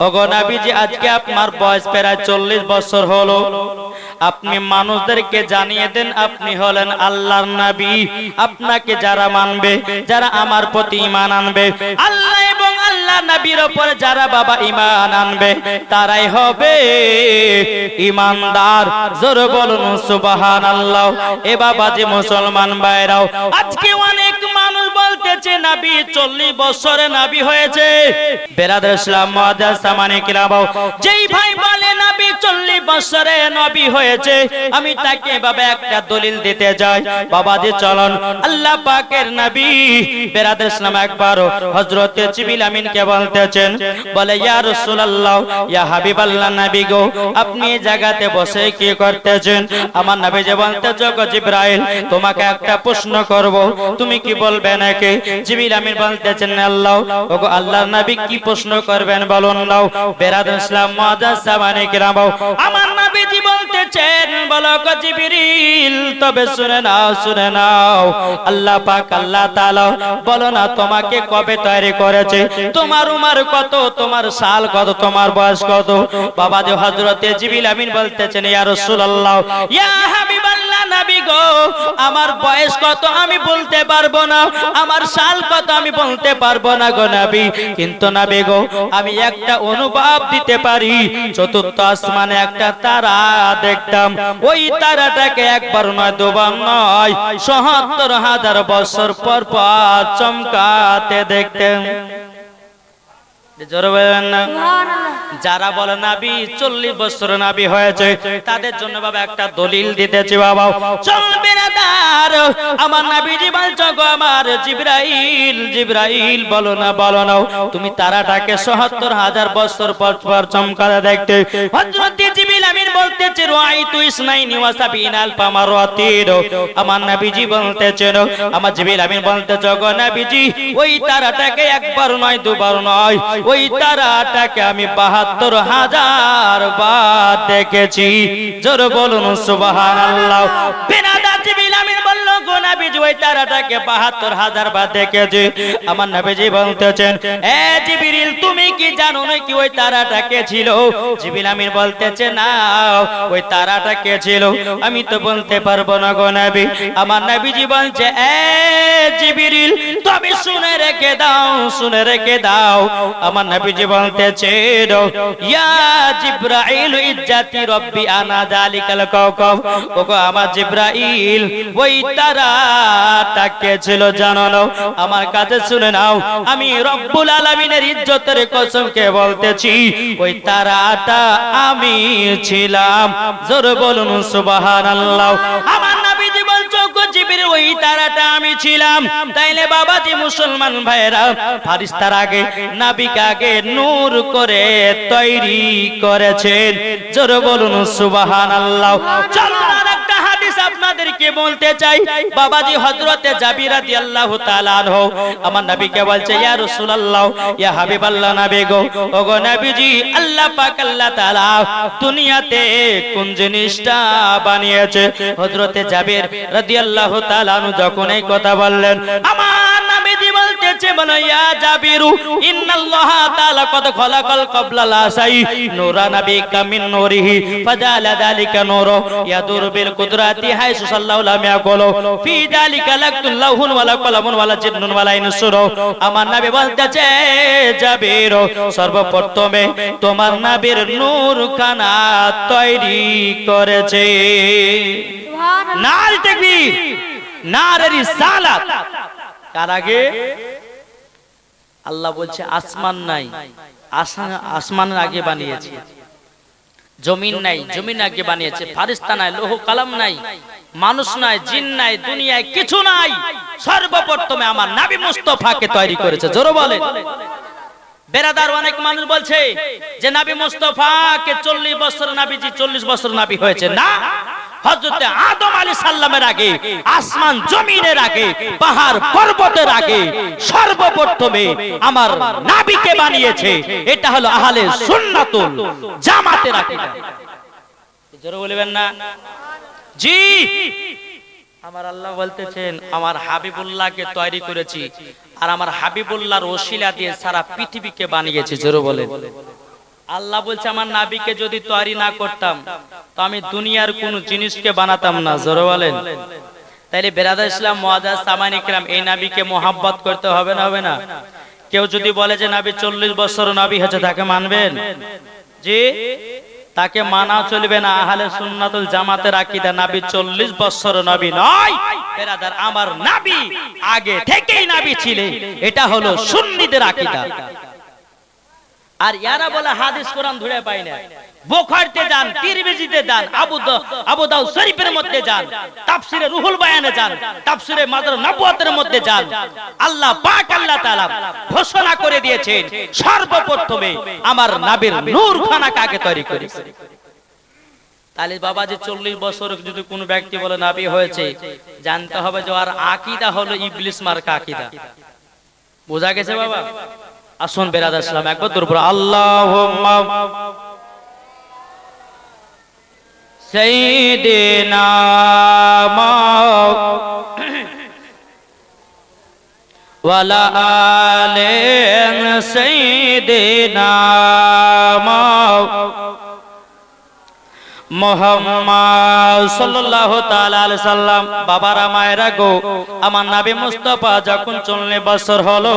ওগো নবীজি আজকে আপনার বয়স প্রায় 40 বছর হলো, আপনি মানুষদেরকে জানিয়ে দেন আপনি হলেন আল্লাহর নবী। আপনাকে যারা মানবে, যারা আমার প্রতি ঈমান আনবে, আল্লাহ এবং আল্লাহ নবীর উপর যারা বাবা ঈমান আনবে, তারাই হবে ঈমানদার। জোরে বলুন সুবহানাল্লাহ। এ বাবা যে মুসলমান ভাইরাও, আজকে অনেক মানুষ বলতেছে নবী 40 বছরে নবী হয়েছে। বেরাদার ইসলাম মুআজ্জাজ সামানে কিরাম, যেই ভাই বলে নবী 40 বছরে নবী হয়েছে, আমি তাকে বাবা একটা দলিল দিতে যাই। বাবা যে চলন আল্লাহ পাকের নবী বেরাদার ইসলাম একবার হযরত জিবরিল আমিনকে বলতেছেন, বলে ইয়া রাসূলুল্লাহ, ইয়া হাবিবাল্লাহ নবী গো, আপনি এই জায়গাতে বসে কি করতেছেন? আমার নবী যে বলতেছে, গো জিবরাইল, তোমাকে একটা প্রশ্ন করব, তুমি কি বলবে নাকি? জিবরিল আমিন বলতেছেন, আল্লাহ, ওগো আল্লাহর নবী কি প্রশ্ন করবেন বলুন নাও। বেরাদার ইসলাম মুআজ্জাজ সামানে কিরাম, আমার নবীজি বলতেছেন, বলো গো জিবরিল, তবে শুনে নাও, শুনে নাও। আল্লাহ পাক আল্লাহ তাআলা বলো না তোমাকে কবে তৈরি করেছে, তোমার উমর কত, তোমার সাল কত, তোমার বয়স কত? বাবা যে হযরত জিবরিল আমিন বলতেছেন, ইয়া রাসূলুল্লাহ, ইয়া হাবিবাল্লাহ নবী গো, আমার বয়স কত আমি বলতে পারবো না, আমার সাল কত আমি বলতে পারবো না গো নবী, কিন্তু নবী গো আমি একটা অনুভব দিতে পারি। চতুর্থ আসমানে একটা তারা দেখতাম, ওই তারাটাকে একবার নয়, দুবার নয়, ৭৭,০০০ বছর পর পর চমকাতে দেখতেন। জোরে বলেন না। যারা বলে নবী 40 বছর নবী হয়েছে, তাদের জন্য বাবা একটা দলিল দিতেছি। বাবা চলবে না তার, আমার নবীজি বলছো গো আমার জিবরাইল, জিবরাইল বলো না, বলো না তুমি তারাটাকে ৭৭,০০০ বছর পর পর চমকাতে দেখতে। হযরত জিবরিল আমিন বলতেছে, রাআইতু ইসনাইনি ওয়া সাবিনা আলফা মাররাতিন, আমার নবীজি বলতেছেন, আমার জিবরিল আমিন বলতেছে, গো নবীজি ওই তারাটাকে একবার নয়, দুবার নয়, ওই তারাটাকে আমি ৭২,০০০ বার দেখেছি। জোরে বলুন সুবহানাল্লাহ। বেনাদা জিবরিল আমিন বলল, গো নবীজি ওই তারাটাকে ৭২,০০০ বার দেখেছি। আমার নবীজি বলতেছেন, এ জিবরিল তুমি কি জানো নাকি ওই তারাটা কে ছিল? জিবরিল আমিন বলতেছে, না ওই তারাটা কে ছিল আমি তো বলতে পারবো না গো নবী। আমার নবীজি বলছে, এ জিবরিল তুমি শুনে রেখে দাও, শুনে রেখে দাও। আমার নবীজি বলতেছে, ইয়া জিবরাইল ইজ্জাতি রব্বি আনা যালিকাল কাওকাব, ওগো আমার জিবরাইল ওই তারাটা কে ছিল জানো না? আমার কাছে শুনে নাও, আমি রব্বুল আলামিনের ইজ্জতের কসমকে বলতেছি, ওই তারাটা আমি ছিলাম। জোরে বলুন সুবহানাল্লাহ। আমার নবীজি বলছো, গো জিবরিল ওই তারাটা আমি ছিলাম। তাইলে বাবাজি মুসলমান ভাইরা, ফারিস্তার আগে নবীকে আগে নূর করে তৈরি করেছেন। জোরে বলুন সুবহানাল্লাহ। চলো আরেকটা হাদিস আপনাদেরকে বলতে চাই। বাবাজি হযরতে জাবির রাদিয়াল্লাহু তাআলা আনহু আমার নবীকে বলছে, ইয়া রাসূলুল্লাহ, ইয়া হাবিবাল্লাহ নবী গো, ওগো নবীজি আল্লাহ পাক আল্লাহ তাআলা দুনিয়াতে কোন জিনিসটা বানিয়েছে? হযরতে জাবির রাদিয়াল্লাহু তাআলা আনহু যখন এই কথা বললেন, আমার নবীজি বলতেছে, বলো ইয়া জাবিরু ইন্নাল্লাহ তাআলা কদ খলাকাল ক্বাবলা লা শাই নূরা নাবিকা মিন নূরিহি ফাজালা যালিকা নূরু ইয়াদুর বিল কুদরাতি হাইসু সাল্লাল্লাহু আলাইহি ওয়া সাল্লাম ফি যালিকা লাকুল্লাহুন ওয়া লাকুলামুন ওয়া লা জিন্নুন ওয়া লা ইনসুরু। আমার নবী বলতেছে, জাবির সর্বপ্রথমে তোমার নবীর নূর খানা তৈরি করেছে। সুবহানাল্লাহ। নারে তাকবীর, নারে রিসালাত। কার আগে? আল্লাহ বলছে আসমান নাই, আসমানের আগে বানিয়েছে। জমিন নাই, জমিন আগে বানিয়েছে। ফারিস্তা নাই, লৌহ কালাম নাই, মানুষ নাই, জিন নাই, দুনিয়ায় কিছু নাই, সর্বপ্রথমে আমার নবী মুস্তাফাকে তৈরি করেছে। জোরে বলেন। বেরাদার অনেক মানুষ বলছে যে নবী মুস্তাফাকে 40 বছর নবীজি 40 বছর নবী হয়েছে। না, হযরত আদম আলাইহিস সালামের আগে, আসমান জমিনের আগে, পাহাড় পর্বতের আগে সর্বপ্রথমে আমার নবীকে বানিয়েছে। এটা হলো আহলে সুন্নাতুল জামাতের আকীদা। জোরে বলবেন না? জি। আমার আল্লাহ বলতেছেন, আমার হাবিবুল্লাহকে তৈরি করেছি, আর আমার হাবিবুল্লাহর ওসিলা দিয়ে সারা পৃথিবীকে বানিয়েছে। জোরে বলেন। আল্লাহ বলছে আমার নাবিকে যদি তৈরি না করতাম তো আমি দুনিয়ার কোন জিনিসকে বানাতাম না। জোরে বলেন। তাইলে বেরাদার ইসলাম মুআজ্জাজ সামানি কিরাম, এই নবীকে মোহাব্বত করতে হবে না হবে না? কেউ যদি বলে যে নবী 40 বছর নবী হয়েছে, তাকে মানবেন? জি, তাকে মানা চলবে না। আহলে সুন্নাতুল জামাতের আকীদা নবী 40 বছর নবী নয় বেরাদার, আমার নবী আগে থেকেই নবী ছিলেন। এটা হলো সুন্নিদের আকীদা। আর ইয়ারা বলে হাদিস কোরআন ধরে পায় না। বুখারীতে যান, তিরমিজিতে যান, আবু দাউদ শরীফের মধ্যে যান, তাফসিরে রুহুল বায়ানে যান, তাফসিরে মাদার নবুয়াতের মধ্যে যান। আল্লাহ পাক আল্লাহ তাআলা ঘোষণা করে দিয়েছেন সর্বপ্রথমে আমার নবীর নূরখানা কাকে তৈরি করেছে। তাহলে বাবা যে 40 বছর যদি কোনো ব্যক্তি বলে নবী হয়েছে, জানতে হবে যে আর আকীদা হলো ইবলিস মার্কা আকীদা। বোঝা গেছে বাবা? আসুন বেরাদার ইসলাম একবার দরবার আল্লাহুম্মা সাইয়্যিদিনা ওয়ালা আলি সাইয়্যিদিনা মুহাম্মদ সাল্লাল্লাহু তাআলা আলাইহি সাল্লাম। বাবারা মায়েরা গো, আমার নবী মুস্তাফা যখন 40 বছর হলো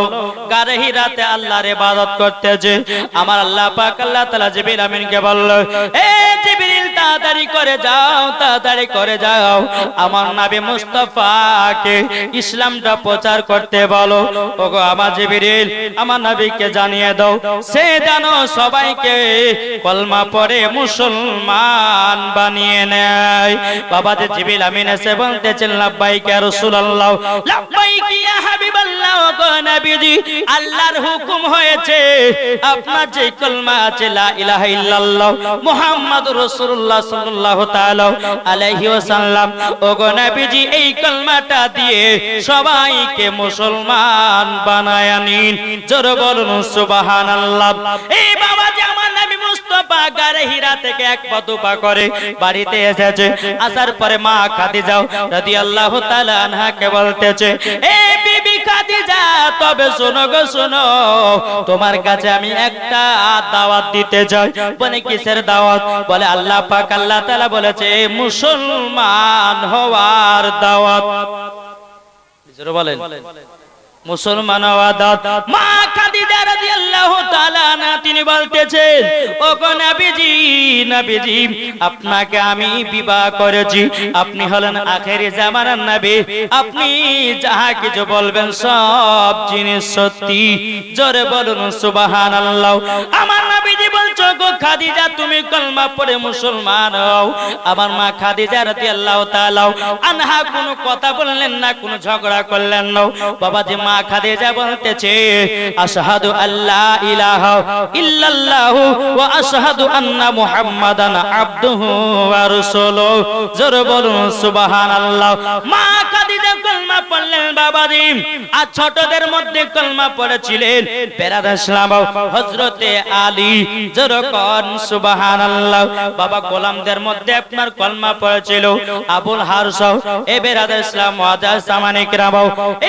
গারে হিরাতে আল্লাহর ইবাদত করতেছে, আমার আল্লাহ পাক আল্লাহ তাআলা জিবরিল আমিনকে বলল, এ জিবরিল তাড়াতাড়ি করে যাও, তাড়াতাড়ি করে যাও, আমার নবী মুস্তাফাকে ইসলামটা প্রচার করতে বলো। ওগো আমার জিবরিল, আমার নবীকে জানিয়ে দাও, সে যেন সবাইকে কলমা পড়ে মুসলমান বানিয়ে নেয়। বাবা যে জিবরিল আমিন এসে বলতেছেন, লাব্বাইক ইয়া রাসূলুল্লাহ, লাব্বাইক ইয়া হাবিবাল্লাহ, গো নবীজি আল্লাহর হুকুম হয়েছে আপনার যে কলমা আছে লা ইলাহা ইল্লাল্লাহ মুহাম্মাদুর রাসূলুল্লাহ সাল্লাল্লাহু তাআলা আলাইহি ওয়াসাল্লাম, ও গো নবীজি এই কলমাটা দিয়ে সবাইকে মুসলমান বানায় নিন। জোরে বলুন সুবহানাল্লাহ। এই বাবা যে আমার নবী মুস্তাফা গারে হিরা থেকে এক পদপা করে বাড়িতে এসেছে, আসার পরে মা খাদিজা রাদিয়াল্লাহু তাআলা আনহাকে বলতেছে, এ বিবি খাদিজা, তবে শোনো গো শোনো, তোমার কাছে আমি একটা দাওয়াত দিতে চাই। বলে কিসের দাওয়াত? বলে আল্লাহ পাক আল্লাহ তাআলা বলেছে মুসলমান হওয়ার দাওয়াত। জোরে বলেন মুসলমান হওয়ার দাওয়াত। মা খাদিজা রাদিয়াল্লাহু তাআলা আনহা তিনি বলতেছেন, ও গো নবীজি, নবীজি আপনাকে আমি বিবাহ করেছি, আপনি হলেন আখেরি জামানার নবী, আপনি যাহা কিছু বলবেন সব জিনিস সত্যি। জোরে বলুন সুবহানাল্লাহ। আমার নবীজি বলছো, গো খাদিজা তুমি কলমা পড়ে মুসলমান হও। আমার মা খাদিজা রাদিয়াল্লাহু তাআলা আনহা কোনো কথা বললেন না, কোনো ঝগড়া করলেন না। বাবাজি মা খাদিজা বলতেছে, আশহাদু আল্লা ইলাহা ইল্লাল্লাহু ওয়া আশহাদু আন্না মুহাম্মাদান আবদুহু ওয়া রাসূলুহু। জোরে বলুন সুবহানাল্লাহ। মা খাদিজা কলমা পড়লেন বাবাজি, আর ছোটদের মধ্যে কলমা পড়েছিলেন বেরাদার ইসলাম হযরতে আলী। জোরে কোন সুবহানাল্লাহ। বাবা গোলামদের মধ্যে আপনার কলমা পড়েছিল আবুল হারস। এ বেরাদার ইসলাম মুআজ্জাজ সামানি কিরাম,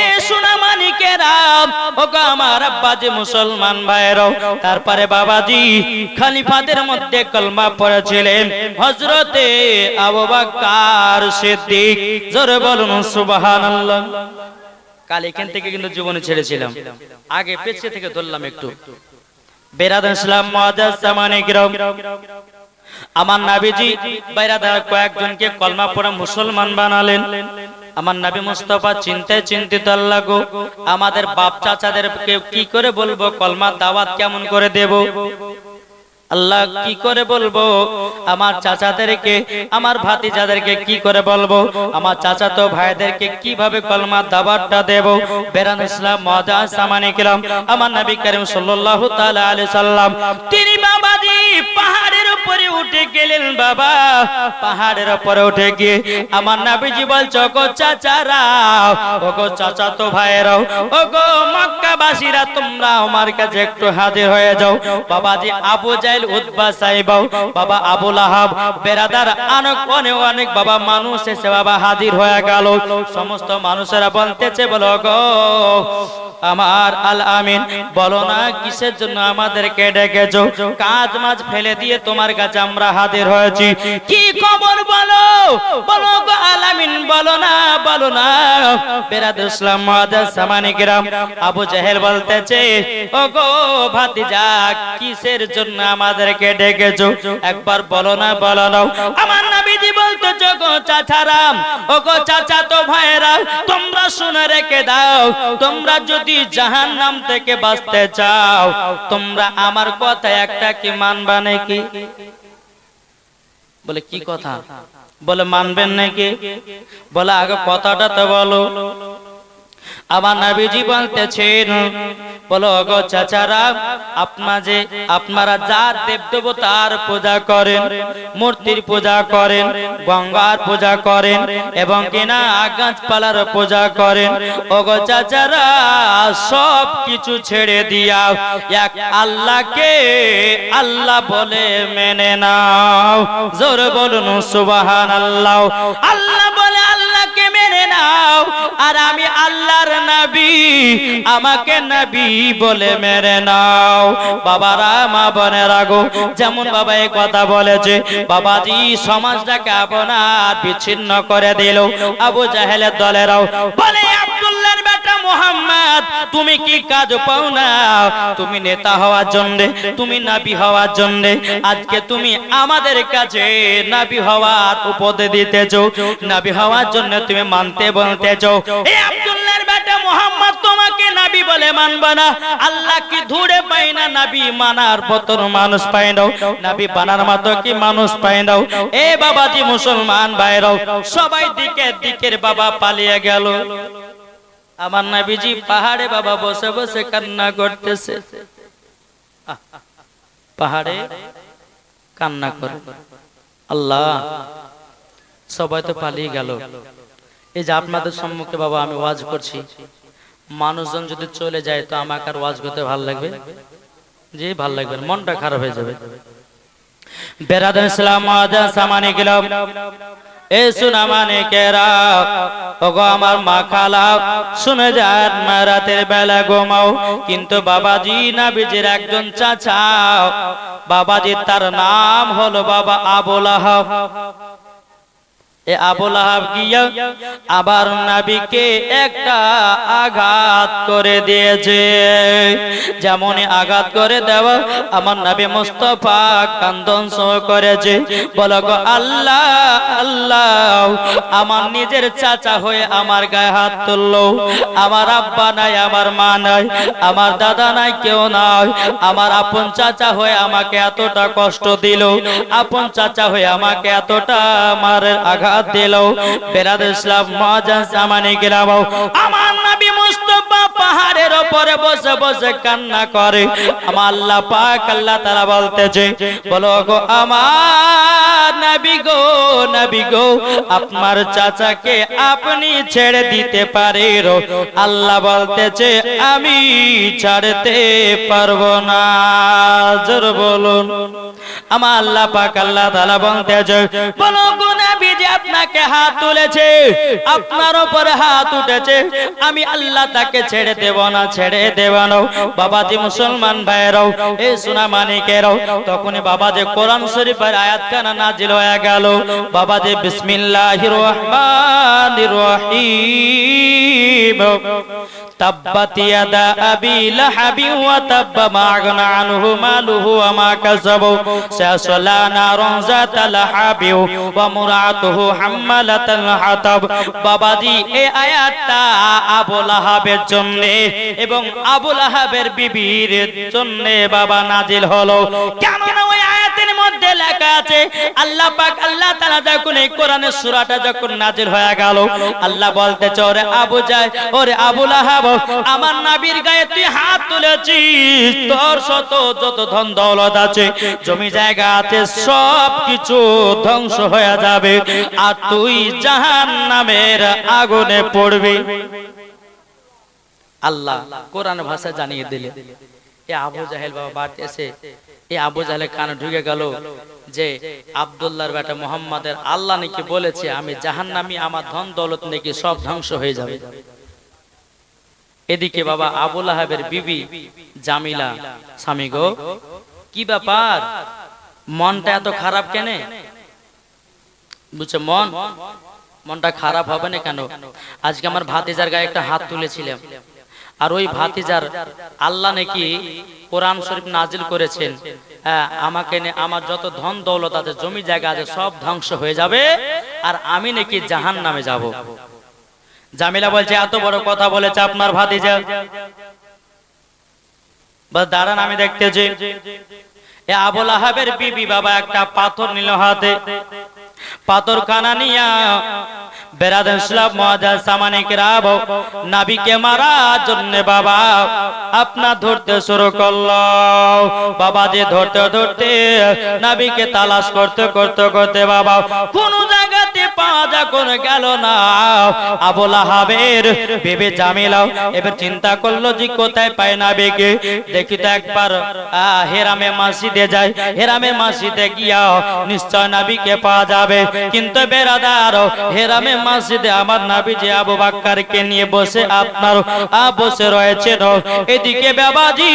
এ সোনা মানিকেরাম, ওগো আমার আব্বাজি মুসলমান ভাইরাও। তারপরে বাবাজি খলিফাদের মধ্যে কলমা পড়েছিলেন হযরতে আবু বকর সিদ্দিক। জোরে বলুন সুবহানাল্লাহ। কাল এখান থেকে কিন্তু জীবনে ছেড়েছিলাম, আগে পেছনে থেকে ধরলাম একটু। বেরাদার ইসলাম মুআজ্জাজ সামানি কিরাম, আমার নবীজি বাইরাদার কয়েকজনকে কলমা পড়ে মুসলমান বানালেন। আমার নবী মুস্তাফা চিন্তায় চিন্তিত, আল্লাহ গো আমাদের বাপ চাচাদেরকে কি করে বলবো, কলমার দাওয়াত কেমন করে দেব? আল্লাহ কি করে বলবো আমার চাচাদেরকে, আমার ভাতিজাদেরকে কি করে বলবো, আমার চাচাতো ভাইদেরকে কিভাবে কলমার দাওয়াতটা দেব? বেরান ইসলাম মুআজ্জাজ সামানি কিরাম, আমার নবী করিম সাল্লাল্লাহু তাআলা আলাইহি সাল্লাম তিনি বাবাজি পাহাড়ের উপরে উঠে উঠে গেলেন বাবা, পাহাড়ের উপরে উঠে গিয়ে আমার নবীজি বলছো গো চাচারা, ও গো চাচাতো ভাইরাও, ও গো মক্কাবাসীরা, তোমরা আমার কাছে একটু হাজির হয়ে যাও। বাবাজি আবু জাহেল, উতবা, সাইবা, বাবা আবু লাহাব, বেরাদার অনেক বাবা মানুষ এসে বাবা হাজির হয়ে গেল। সমস্ত মানুষেরা বলতেছে বলো গো আমার আল আমিন, বলো না কিসের জন্য আমাদেরকে ডেকেছো? কাজ মাছ ফেলে দিয়ে তোমার কাছে আমরা হাজির হয়েছি, কি খবর বলো, বলো গো আল আমিন, বলো না, বলো না। বেরাদুল ইসলাম মুআজ্জাজ সামানি কিরাম, আবু জাহেল বলতেছে ও গো ভাতিজা, কিসের জন্য আমাদেরকে ডেকেছো? একবার বলো না, বলো না। আমার নবীজি বলতেছে গো চাচারা, ও গো চাচাতো ভাইরা, তোমরা শুনে রেখে দাও, তোমরা যদি জাহান্নাম থেকে বাঁচতে চাও, তোমরা আমার কথা একটা কি মানবা নাকি? বলে কি কথা? বলে মানবেন নাকি? বলে আগে কথাটা তো বলো। আমার নবীজি বলতেছেন বলো গো চাচারা, আপনারা যা দেবদেবতার পূজা করেন, মূর্তির পূজা করেন, গঙ্গার পূজা করেন এবং কিনা গাছপালার পূজা করেন, ও গো চাচারা সব কিছু ছেড়ে দিয়া এক আল্লাহকে আল্লাহ বলে মেনে নাও। জোরে বলুন সুবহানাল্লাহ। আল্লাহ বলে আল্লাহকে মেনে নাও, আর আমি আল্লাহর নবী, আমাকে নবী বলে মেনে নাও। বাবারা, মা বোনেরা গো, যেমন বাবা এই কথা বলেছে, বাবাজি সমাজটাকে আপনার বিচ্ছিন্ন করে দিল আবু জাহেলের দলেরাও। বলে আব্দুল্লাহর বেটা মুহাম্মদ, তুমি কি কাজ পাও না? তুমি নেতা হওয়ার জন্য, তুমি নবী হওয়ার জন্য আজকে তুমি আমাদের কাছে নবী হওয়ার উপদেশ দিতেছো, নবী হওয়ার জন্য তুমি মানতে বলতেছো। এই আব্দুল্লাহর বেটা মুহাম্মদ তোমাকে নবী বলে মানবা না? আল্লাহ কি ধরে পাই না নবী মানার মতন মানুষ পাই নাও, নবী বানার মতো কি মানুষ পাই নাও? এ বাবাজি মুসলমান ভাইরাও, সবাই দিকের বাবা পালিয়ে গেল। আমার নবীজি পাহাড়ে বাবা বসে বসে কান্না করতেছে, পাহাড়ে কান্না করে। আল্লাহ, সবাই তো পালিয়ে গেল, এই যে আপনাদের সম্মুখে বাবা আমি ওয়াজ করছি, মানুষজন যদি চলে যায় তো আমাকে আর ওয়াজ করতে ভালো লাগবে? জি ভাল লাগবে, মনটা খারাপ হয়ে যাবে। বেরাদার ইসলাম মুআজ্জাজ সামানি কিরাম, এ শোনা মানে কেরা, ওগো আমার মা খালা, শুনে যান, রাতের বেলা ঘুমাও। কিন্তু বাবাজি নবীজির একজন চাচা, বাবাজি তার নাম হলো বাবা আবু লাহাব। এ আবু লাহাব গিয়া আবার নবীকে একটা আঘাত করে দিয়েছে। যেমন আঘাত করে দেওয়া, আমার নবী মুস্তাফা কান্দন সহ করেছে, বলো গো আল্লাহ, আল্লাহ, আমার নিজের চাচা হয়ে আমার গায়ে হাত তুললো, আমার আব্বা নাই, আমার মা নাই, আমার দাদা নাই, কেউ নাই, আমার আপন চাচা হয়ে আমাকে এতটা কষ্ট দিল, আপন চাচা হয়ে আমাকে এতটা আমার আঘাত দিল। বেরাদার ইসলাম মুআজ্জাজ সামানি কিরাম, আমার নবী মুস্তাফা পাহাড়ের উপরে বসে বসে কান্না করে। আমার আল্লাহ পাক আল্লাহ তাআলা বলতেছে, বলো গো আমার নবী গো, নবী গো, আপনার চাচাকে আপনি ছেড়ে দিতে পারেন? আল্লাহ বলতেছে আমি ছাড়তে পারবো না। জোর বলুন। আমার আল্লাহ পাক আল্লাহ তাআলা বলতেছে, বলো গো নবী যে আপনাকে হাত তুলেছে, আপনার উপরে হাত উঠেছে, আমি আল্লাহ তাকে ছেড়ে দেব না, ছেড়ে দেব না। বাবাজি মুসলমান ভাইরাও, এই সোনা মানিকেরাও, তখনই বাবাজি কোরআন শরীফের আয়াতখানা নাজিল হয়ে গেল। বাবাজি বিসমিল্লাহির রহমানির রহিম, তাব্বাত ইয়াদা আবি লাহাবি ওয়া তাব্বা মা আগনা আনহু মালুহু ওয়া মা কাসাবু সায়াসলা নারান যাতা লাহাবি ওয়া মুরাতুহু হাম্মালাতাল হাতাব। বাবাজি এই আয়াতটা আবু লাহাবের জন্য এবং আবু লাহাবের বিবির জন্য বাবা নাজিল হলো। কেননা ওই আয়াতের মধ্যে লেখা লেখা আছে আল্লাহ পাক আল্লাহ তাআলা যখন এই কোরআনের সূরাটা যখন নাজিল হয়ে গেল আল্লাহ বলতেছে ওরে আবু জাহেল ওরে আবু লাহাব আমার নবীর গায়ে তুই হাত তুলেছিস তোর যত ধন দৌলত আছে জমি জায়গা আছে সব কিছু ধ্বংস হয়ে যাবে আর তুই জাহান্নামের আগুনে পড়বি আল্লাহ কোরআন ভাষা জানিয়ে দিলেন এ আবু জাহেল বাবা বাড়ি এসে এই আবু জাহেলের কানে ঢুকে গেল যে আব্দুল্লাহর বেটা মুহাম্মাদের আল্লাহ নাকি বলেছে আমি জাহান্নামী আমার ধন দৌলত নাকি সব ধ্বংস হয়ে যাবে এদিকে বাবা আবু লাহাবের বিবি জামিলা স্বামী গো কি ব্যাপার মনটা এত খারাপ কেন বুঝছো মনটা খারাপ হবে না কেন আজকে আমার ভাতিজার গায়ে একটা হাত তুলেছিলাম আর ওই ভাতিজার আল্লাহ নাকি কোরআন শরীফ নাজিল করেছেন হ্যাঁ আমাকে আমার যত ধন দৌলত আছে জমি জায়গা আছে সব ধ্বংস হয়ে যাবে আর আমি নাকি জাহান্নামে যাব জামিলা বলছে এত বড় কথা বলেছে আপনার ভাতিজা বাস দাঁড়ান আমি দেখতেছি এ আবু লাহাবের বিবি বাবা একটা পাথর নিল হাতে পাথর খানা নিয়া বেরাদার ইসলাম মুআজ্জাজ সামানে কিরাম নবীকে মারার জন্য বাবা আপনা ধরতে শুরু করলো বাবা যে ধরতে নবীকে তালাশ করতে বাবা কোন জায়গাতে পাওয়া যখন গেল না আবু লাহাবের বিবি জামিলা এবার চিন্তা করলো যে কোথায় পায় নবীকে দেখি তো একবার হেরামে মসজিদে যায় হেরামে মসজিদে গিয়া নিশ্চয় নবীকে পাওয়া যাবে কিন্তু বেরাদার হেরামে মসজিদে আমার নবী যে আবু বকরকে নিয়ে বসে রয়েছে এদিকে বাবাজি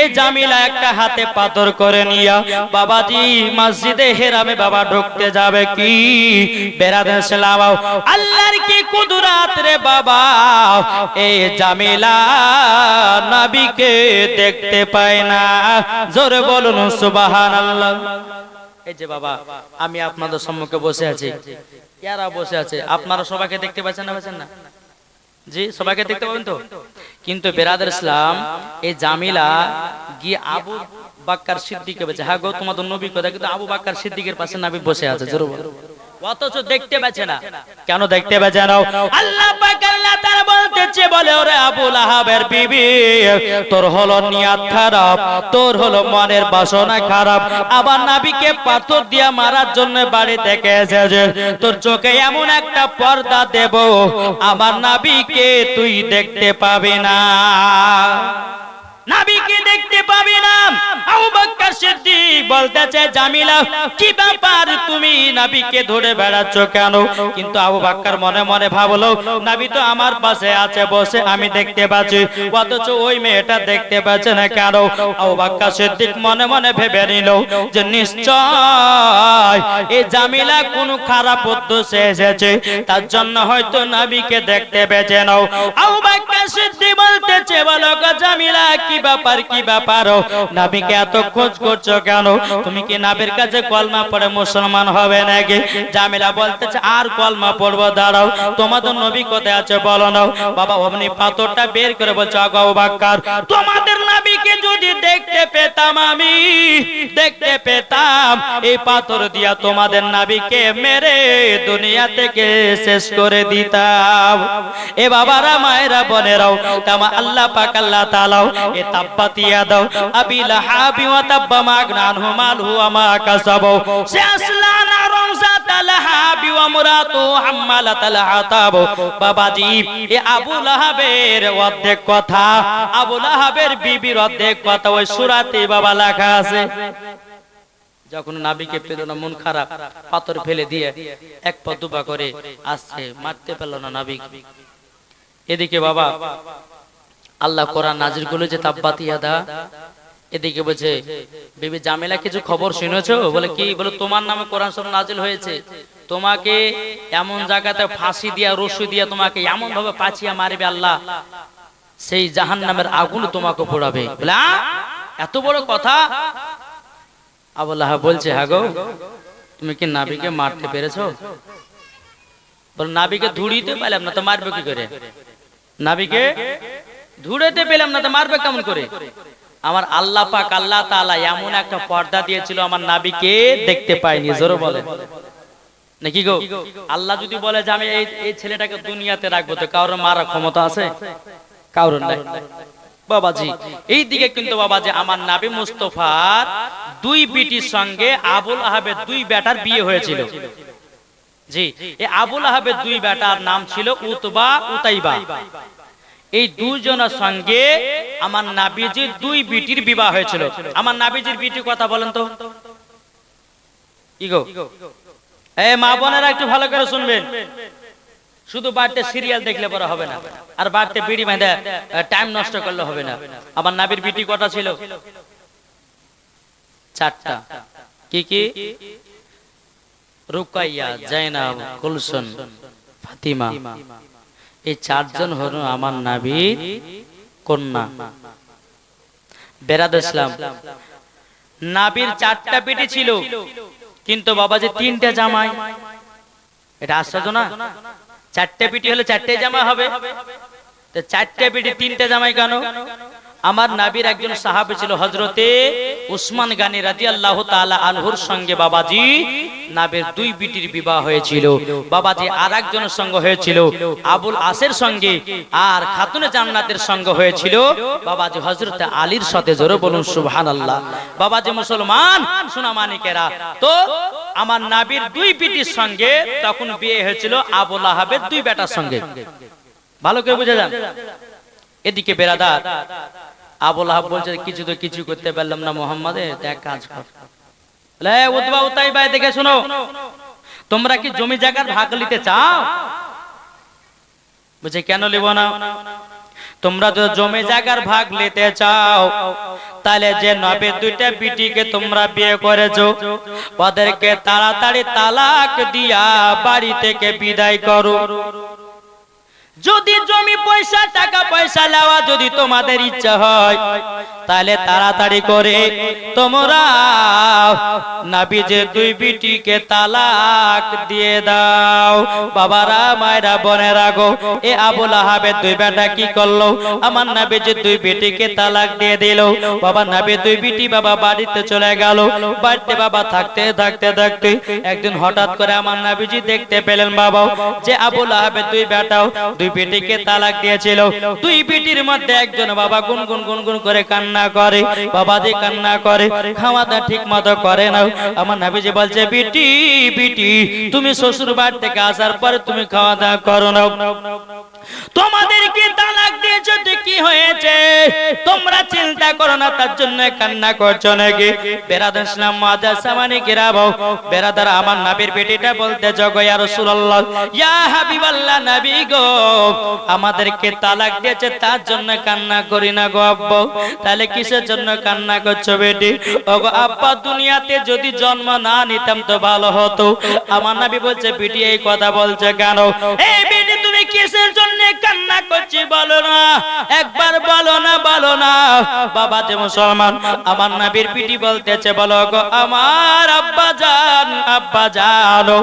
এই জামিলা একটা হাতে পাথর করে নিয়া বাবাজি মসজিদে হেরামে বাবা ঢুকতে যাবে কি বেরাদার সালাম আল্লাহর কি কুদরত রে বাবা এই জামিলা নবীকে দেখতে পায় না জোরে বলুন সুবহানাল্লাহ এই যে বাবা আমি আপনাদের সম্মুখে বসে আছি যারা বসে আছে আপনারা সবাইকে দেখতে পাচ্ছেন না জি সবাইকে দেখতে পাবেন তো কিন্তু বেরাদার ইসলাম এই জামিলা গিয়ে আবু বকর সিদ্দিককে বলছে হ্যাঁ গো তোমাদের নবী কথা কিন্তু আবু বকর সিদ্দিকের পাশে নবী বসে আছে জোরে বলো অথচ দেখতে পাচ্ছে না কেন দেখতে পাচ্ছে না আল্লাহ পাক আল্লাহ তাআলা বলতেছে বলে ওরে আবু লাহাবের বিবি তোর হলো নিয়ত খারাপ তোর হলো মনের বাসনা খারাপ আবার নবীকে পাথর দিয়া মারার জন্য বাড়ি থেকে এসেছে তোর চোখে এমন একটা পর্দা দেব আমার নবীকে তুই দেখতে পাবি না নবীকে দেখতে পাবি না আবু বকর সিদ্দিক বলতেছে জামিলা কি ব্যাপার তুমি নবীকে ধরে বেড়াচ্ছ কেন কিন্তু আবু বকর মনে মনে ভাবলো নবী তো আমার পাশে আছে বসে আমি দেখতে পাচ্ছি অথচ ওই মেয়েটা দেখতে পাচ্ছে না কেন আবু বকর সিদ্দিক মনে মনে ভেবে নিল যে নিশ্চয় এই জামিলা কোনো খারাপ উদ্দেশ্যে এসেছে তার জন্য হয়তো নবীকে দেখতে পেয়েছে নাও আবু বকর সিদ্দিক বলতেছে বলো গো জামিলা কি ব্যাপার নবীকে এত খোঁজ করছো কেন তুমি কি নবীর কাছে কলমা পড়ে মুসলমান হবে নাকি জামিলা বলতেছে আর কলমা পড়বো দাঁড়াও তোমাদের নবী কোথায় আছে বলো না বাবা অমনি পাথরটা বের করে বলছে আবু বকর তোমাদের নবীকে যদি দেখতে পেতাম আমি দেখতে পেতাম এই পাথর দিয়া তোমাদের নবীকে মেরে দুনিয়া থেকে শেষ করে দিতাম এ বাবারা মায়েরা বোনেরাও তামা আল্লাহ পাক আল্লাহ তাআলা এ তাব্বাতিয়া দাও আবি লাহাবি ওয়া তাব্বা মাগনানহু মালহু ওয়া মা কাসাবু সায়াসলা নারুন যাতা লাহাবি ওয়া মুরাতু হাম্মালাতাল হাতাব বাবাজি এ আবু লাহাবের অর্ধেক কথা আবু লাহাবের বিবির অর্ধেক কথা ওই সূরাতে বাবা লেখা আছে যখন নবীকে পেল না মন খারাপ পাথর ফেলে দিয়ে এক পা দুপা করে আসছে মারতে পেল না নবী এদিকে বাবা আল্লাহ কোরআন নাজিল করলো যে তাব্বাত ইয়াদা এদিকে বলছে বিবি জামিলা কিছু খবর শুনেছো বলে কি বলে তোমার নামে কোরআন শরীফ নাজিল হয়েছে তোমাকে এমন জায়গাতে ফাঁসি দিয়া রশি দিয়া তোমাকে এমন ভাবে পাছিয়া মারবে আল্লাহ সেই জাহান্নামের আগুন তোমাকে পোড়াবে বলে এত বড় কথা আবু লাহাব বলছে হ্যাঁ গো তুমি কি নবীকে মারতে পেরেছো বলে নবীকে ধুড়িতে পেলাম না তো মারবে কি করে নবীকে ধুড়েতে পেলাম না তো মারবে কেমন করে আমার আল্লাহ পাক আল্লাহ তাআলা এমন একটা পর্দা দিয়েছিল আমার নবীকে দেখতে পাইনি। জোরে বলেন নাকি গো? আল্লাহ যদি বলে যে আমি এই ছেলেটাকে দুনিয়াতে রাখবো, তো কারোর মারার ক্ষমতা আছে? কারোর নাই বাবাজি। এই দিকে কিন্তু বাবাজি আমার নবী মুস্তাফার দুই বিটির সঙ্গে আবুল আহাবের দুই বেটার বিয়ে হয়েছিল। জি, এই আবুল আহাবের দুই বেটার নাম ছিল উতবা উতাইবা। এই দুইজনের সঙ্গে আমার নবীজির দুই বিটির বিবাহ হয়েছিল। আমার নবীজির বিটির কথা বলেন তো কি গো? এই মা বোনেরা একটু ভালো করে শুনবেন। শুধু বাড়িতে সিরিয়াল দেখলে পরে হবে না, আর বাড়িতে বিড়ি বেঁধে টাইম নষ্ট করলে হবে না। আমার নবীর বিটি কটা ছিল? চারটা। কি কি? রুকাইয়া, জাইনাব, কুলসুম, ফাতিমা। এই চারজন হলো আমার নবীর কন্যা। বেরাদ ইসলাম, নবীর চারটা বিটি ছিল, কিন্তু বাবাজি তিনটা জামাই। এটা আশ্চর্য না? চারটে বিটি হলে চারটে জামাই হবে, তো চারটে বিটি তিনটে জামাই কেন? আমার নবীর একজন সাহাবী ছিল হযরতে উসমান গনি রাদিয়াল্লাহু তাআলা আনহুর সঙ্গে বাবাজি নবীর দুই বিটির বিবাহ হয়েছিল। বাবাজি আরেকজনের সঙ্গে হয়েছিল আবুল আসের সঙ্গে, আর খাতুনে জান্নাতের সঙ্গে হয়েছিল বাবাজি হযরতে আলীর সাথে। জোরে বলুন সুবহানাল্লাহ। বাবাজি মুসলমান সোনা মানিকেরা, তো আমার নবীর দুই বিটির সঙ্গে তখন বিয়ে হয়েছিল আবুল আহাবের দুই বেটার সঙ্গে। ভালো করে বুঝে যান। এদিকে বেরাদার আবুল আহাব বলছে কিছু তো কিছু করতে পারলাম না মুহাম্মদে, এক কাজ কর। উতবা উতাইবা, দেখে শোনো, তোমরা কি জমি জায়গার ভাগ নিতে চাও? বুঝে কেন লিব না? তোমরা তো জমি জায়গার ভাগ নিতে চাও, তাহলে যে নবীর দুইটা বিটিকে তোমরা বিয়ে করেছো ওদেরকে তাড়াতাড়ি তালাক দিয়া বাড়ি থেকে বিদায় করো। যদি জমি পয়সা টাকা পয়সা নেওয়া যদি তোমাদের ইচ্ছা হয়, তাহলে তাড়াতাড়ি করে তোমরা নবীজের দুই বিটিকে তালাক দিয়ে দাও। বাবারা মায়েরা বোনেরা গো, এ আবুল আহাবের দুই বেটা কি করলো? আমার নবীজের দুই বিটিকে তালাক দিয়ে দিল। বাবা নবীর দুই বিটি বাবা বাড়িতে চলে গেল। বাড়িতে বাবা থাকতে থাকতে থাকতে একদিন হঠাৎ করে আমার নবীজি দেখতে পেলেন বাবা যে আবুল আহাবের দুই বেটাও দুই বিটিকে তালাক দিয়েছিল। দুই বিটির মধ্যে একজন বাবা গুনগুন গুনগুন করে কান্না করে। বাবা যে কান্না করে, খাওয়া দাওয়া ঠিক মতো করে না। আমার নবীজি বলছে বিটি বিটি, তুমি শ্বশুর বাড়ি থেকে আসার পরে তুমি খাওয়া দাওয়া করো না। তোমাদেরকে তালাক দিয়েছে তো কি হয়েছে? তোমরা চিন্তা করো না, তার জন্য কান্না করছো নাকি? বেরাদার ইসলাম মুআজ্জাজ সামানি কিরাম, বেরাদার আমার নবীর বেটিটা বলতে জগো ইয়া রাসূলুল্লাহ, ইয়া হাবিবাল্লাহ, নবী গো, আমাদেরকে তালাক দিয়েছে তার জন্য কান্না করি না গো আব্বা। তাহলে কিসের জন্য কান্না করছো বেটি? ওগো আব্বা, দুনিয়াতে যদি জন্ম না নিতাম তো ভালো হতো। আমার নবী বলছে বিটি এই কথা বলছে কেন? এই বেটি তুমি কিসের জন্য কান্না করছি বলো না, একবার বলো না, বলো না। বাবা যে মুসলমান, আমার নবীর পিটি বলতেছে বলো গো আমার আব্বা জান, আব্বা জানো,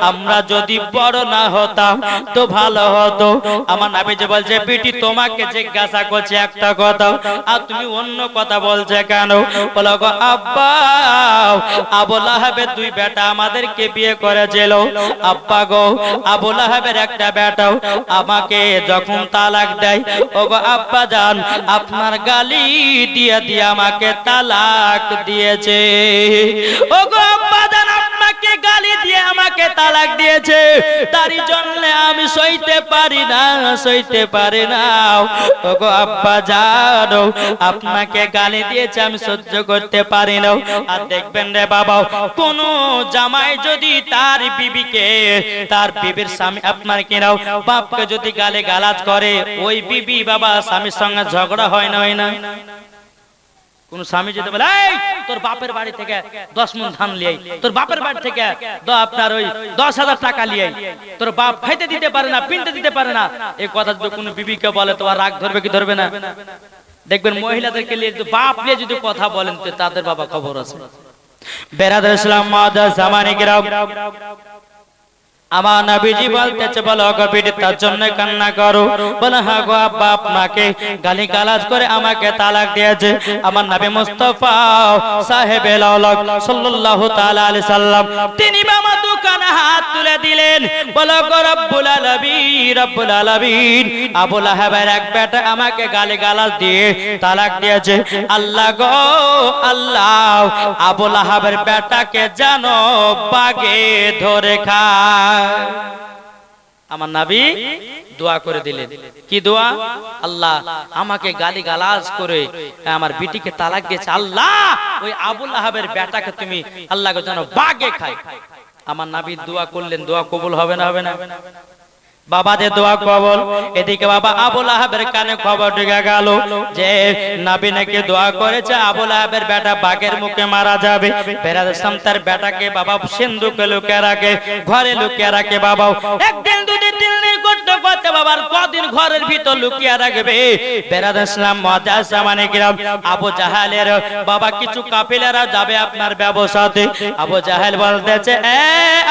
আমরা যদি বড় না হতাম তো ভালো হতো। আমার নবী যে বলছে পিটি তোমাকে জিজ্ঞাসা করছে একটা কথা, আর তুমি অন্য কথা বলছে কেন? বলো গো আব্বা, আবুল আহাবের দুই বেটা আমাদেরকে বিয়ে করেছিল। আব্বা গো, আবুল আহাবের একটা বেটাও আমাকে যখন তালাক দেয়, ওগো আব্বা জান, আপনার গালি দিয়ে দিয়ে আমাকে তালাক দিয়েছে। ওগো আব্বা জান, আপনাকে গালি দিয়ে আমাকে তালাক দিয়েছে, তারই জন্য আমি সইতে পারি না, সইতে পারি না। ওগো আব্বা জান, আপনাকে গালি দিয়েছে আমি সহ্য করতে পারি না। আর দেখবেন রে বাবা, কোন জামাই যদি তার বিবিকে, তার বিবির স্বামী আপনার কিনাও বাপকে যদি গালে গালাজ করে, ওই বিবি বাবা স্বামীর সঙ্গে ঝগড়া হয় না, হয় না? কোন স্বামী যদি বলে এই তোর বাপের বাড়ি থেকে 10 মণ ধান লিয়ে, তোর বাপের বাড়ি থেকে আপনার ওই 10,000 টাকা লিয়ে, তোর বাপ খাইতে দিতে পারে না, পিনতে দিতে পারে না, এই কথা যদি কোন বিবিকে বলে তো আর রাগ ধরবে কি ধরবে না? দেখবেন মহিলাদেরকে নিয়ে বাপ নিয়ে যদি কথা বলেন তো তাদের বাবা খবর আছে। বেরাদার ইসলাম মুআজ্জাজ সামানি কিরাম, আমার নবীজি বলতেছে বলো গো বিটি তার জন্য কান্না করো। বলে হ্যাঁ গো আব্বা আপনাকে গালিগালাজ করে আমাকে তালাক দিয়েছে আমার নবী মুস্তাফা সাহেবে লাউলাক সাল্লাল্লাহু তাআলা আলাইহি সাল্লাম। তিনি বাবা দোকানে হাত তুলে দিলেন, বলো গো রব্বুল আলামিন আবু লাহাবের এক বেটা আমাকে গালিগালাজ দিয়ে তালাক দিয়েছে। আল্লাহ গো আল্লাহ, আবু লাহাবের বেটাকে জানো বাগে ধরে খায়। আমার নবী দোয়া করে দিলেন, কি দোয়া? আল্লাহ আমাকে গালিগালাজ করে আমার বিটিকে তালাক দিয়েছে, আল্লাহ ওই আবু লাহাবের বেটাকে তুমি আল্লাহ গো জানো বাগে খায়। আমার নবী দোয়া করলেন, দোয়া কবুল হবে না হবে না? বাবাদের দোয়া কবুল। এদিকে বাবা আবু লাহাবের কানে খবর ঢুকে গেল যে নবী নাকি দোয়া করেছে আবু লাহাবের বেটা বাঘের মুখে মারা যাবে। বেরাদাম তার বেটাকে বাবা সিন্ধুকে লুকিয়ে রাখে, ঘরে লুকিয়ে রাখে। বাবা একদিন দুদিন তিন দিন করতে করতে বাবার কদিন ঘরের ভিতর লুকিয়ে রাখবে। বেরাদাম মুআজ্জাজ মানে কিরাম আবু জাহালের বাবা কিছু কাফিলারা যাবে আপনার ব্যবসাতে। আবু জাহেল বলতেছে এ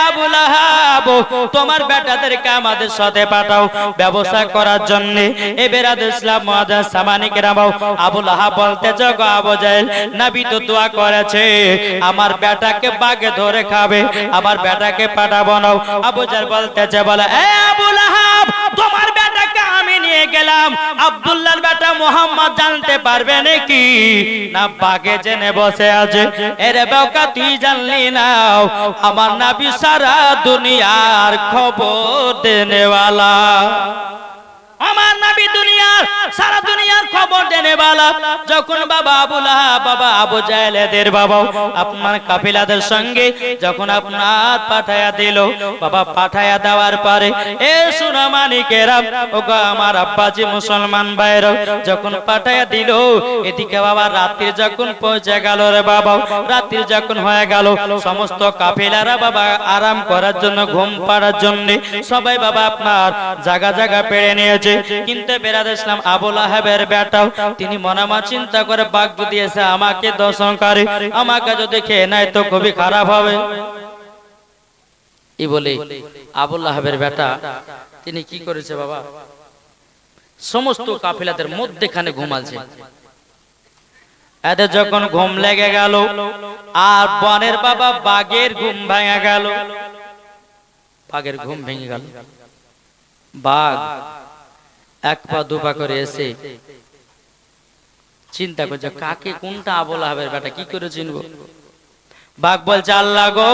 আবু লাহাব তোমার বেটাদেরকে আমাদের সাথে পাঠাও ব্যবসা করার জন্য। এ বেরাদার ইসলাম মুআজ্জাজ সামানি কিরাম আবু লাহাব বলতেছে গো আবু জাহেল নবী তো দোয়া করেছে আমার বেটাকে বাগে ধরে খাবে, আমার বেটাকে পাঠাবো না। আবু জাহেল বলতেছে বলে এ আবু লাহাব তোমার বেটাকে আমি নিয়ে গেলাম, আব্দুল্লাহর বেটা মুহাম্মদ জানতে পারবে নাকি? না বাগে জেনে বসে আছে। এরে বাবা তুই জানলি না আমার নবী সারা দুনিয়ার খবর দেনেওয়ালা, আমার নবী দুনিয়ার সারা দুনিয়ার খবর দেনেওয়ালা। যখন বাবা আবু লাহাব বাবা আবু জাহেলের বাবা আপনার কাফিলাদের সঙ্গে যখন আপনার পাঠায়া দিল, বাবা পাঠায়া দেওয়ার পরে এ সোনা মানিকেরা ওগো আমার আব্বাজি মুসলমান ভাইরা যখন পাঠায়া দিল, এদিকে বাবা রাত্রি যখন পৌঁছে গেল রে বাবা, রাত্রি যখন হয়ে গেল সমস্ত কাফিলারা বাবা আরাম করার জন্য ঘুম পাড়ার জন্য সবাই বাবা আপনার জায়গা জায়গা পেড়ে নিয়েছে। কিন্তু বেরাদার ইসলাম আবু লাহাবের বেটাও তিনি মনে চিন্তা করে বাঘ যদি এসে আমাকে দর্শন করে আমাকে যদি খেয়ে নেয় তো খুবই খারাপ হবে। এই বলে আবু লাহাবের বেটা তিনি কি করেছে বাবা সমস্ত কাফিলাদের মধ্যখানে ঘুমালছে। এদের যখন ঘুম লেগে গেল আর বনের বাবা বাঘের ঘুম ভেঙে গেল, বাঘের ঘুম ভেঙে গেল। বাঘ এক পা দু পা করে এসে চিন্তা করছে কাকে কোনটা আবু লাহাবের বেটা কি করে চিনবো। বাঘ বলছে আল্লাহ গো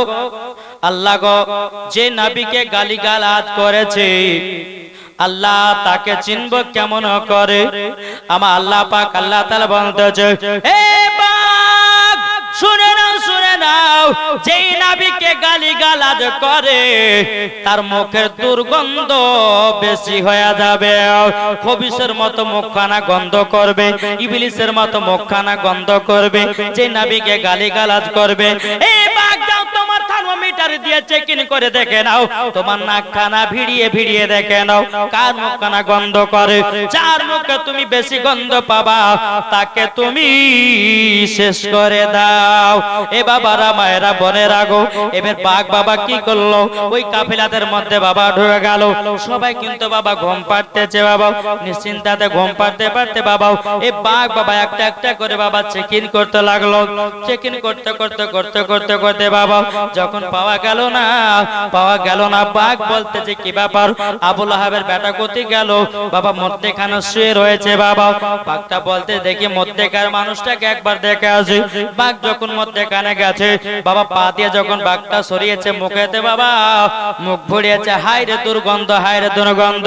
আল্লাহ গো যে নবীকে গালিগালাজ করেছে আল্লাহ তাকে চিনবো কেমন করে। আমার আল্লাহ পাক আল্লাহ তাআলা বলতেছে এ বাঘ শুনে নাও যেই নবীকে গালিগালাজ করে তার মুখের দুর্গন্ধ বেশি হয়ে যাবে, খবিসের মতো মুখখানা গন্ধ করবে, ইবলিসের মতো মুখখানা গন্ধ করবে যে নবীকে গালিগালাজ করবে। এই বাঘ যাও তোমার থার্মোমিটার দিয়ে চেকিং করে দেখে নাও, তোমার নাকখানা ভিড়িয়ে ভিড়িয়ে দেখে নাও কার মুখখানা গন্ধ করে। যার মুখে তুমি বেশি গন্ধ পাবা তাকে তুমি শেষ করে দাও। এ বাবারা মায়েরা বনের আগো এবার বাঘ বাবা কি করলো ওই কাফিলাদের মধ্যে বাবা ঢুকে গেল। সবাই কিন্তু বাবা ঘুম পাড়তেছে, বাবা নিশ্চিন্তাতে ঘুম পাড়তে পারতে বাবা এই বাঘ বাবা একটা একটা করে বাবা চেকিং করতে লাগলো। চেকিং করতে করতে করতে করতে করতে বাবা যখন পাওয়া গেল না বাঘ বলতেছে কি ব্যাপার আবু লাহাবের বেটা কোথায় গেল? বাবা মধ্যেখানে শুয়ে রয়েছে। বাবা বাঘটা বলতে দেখি মধ্যেকার মানুষটাকে একবার দেখে আসি। বাঘ যখন মধ্যেখানে গেছে বাবা পা দিয়ে যখন বাঘটা সরিয়েছে মুখেতে বাবা মুখ ভরিয়েছে, হায় রে দুর্গন্ধ হায় রে দুর্গন্ধ।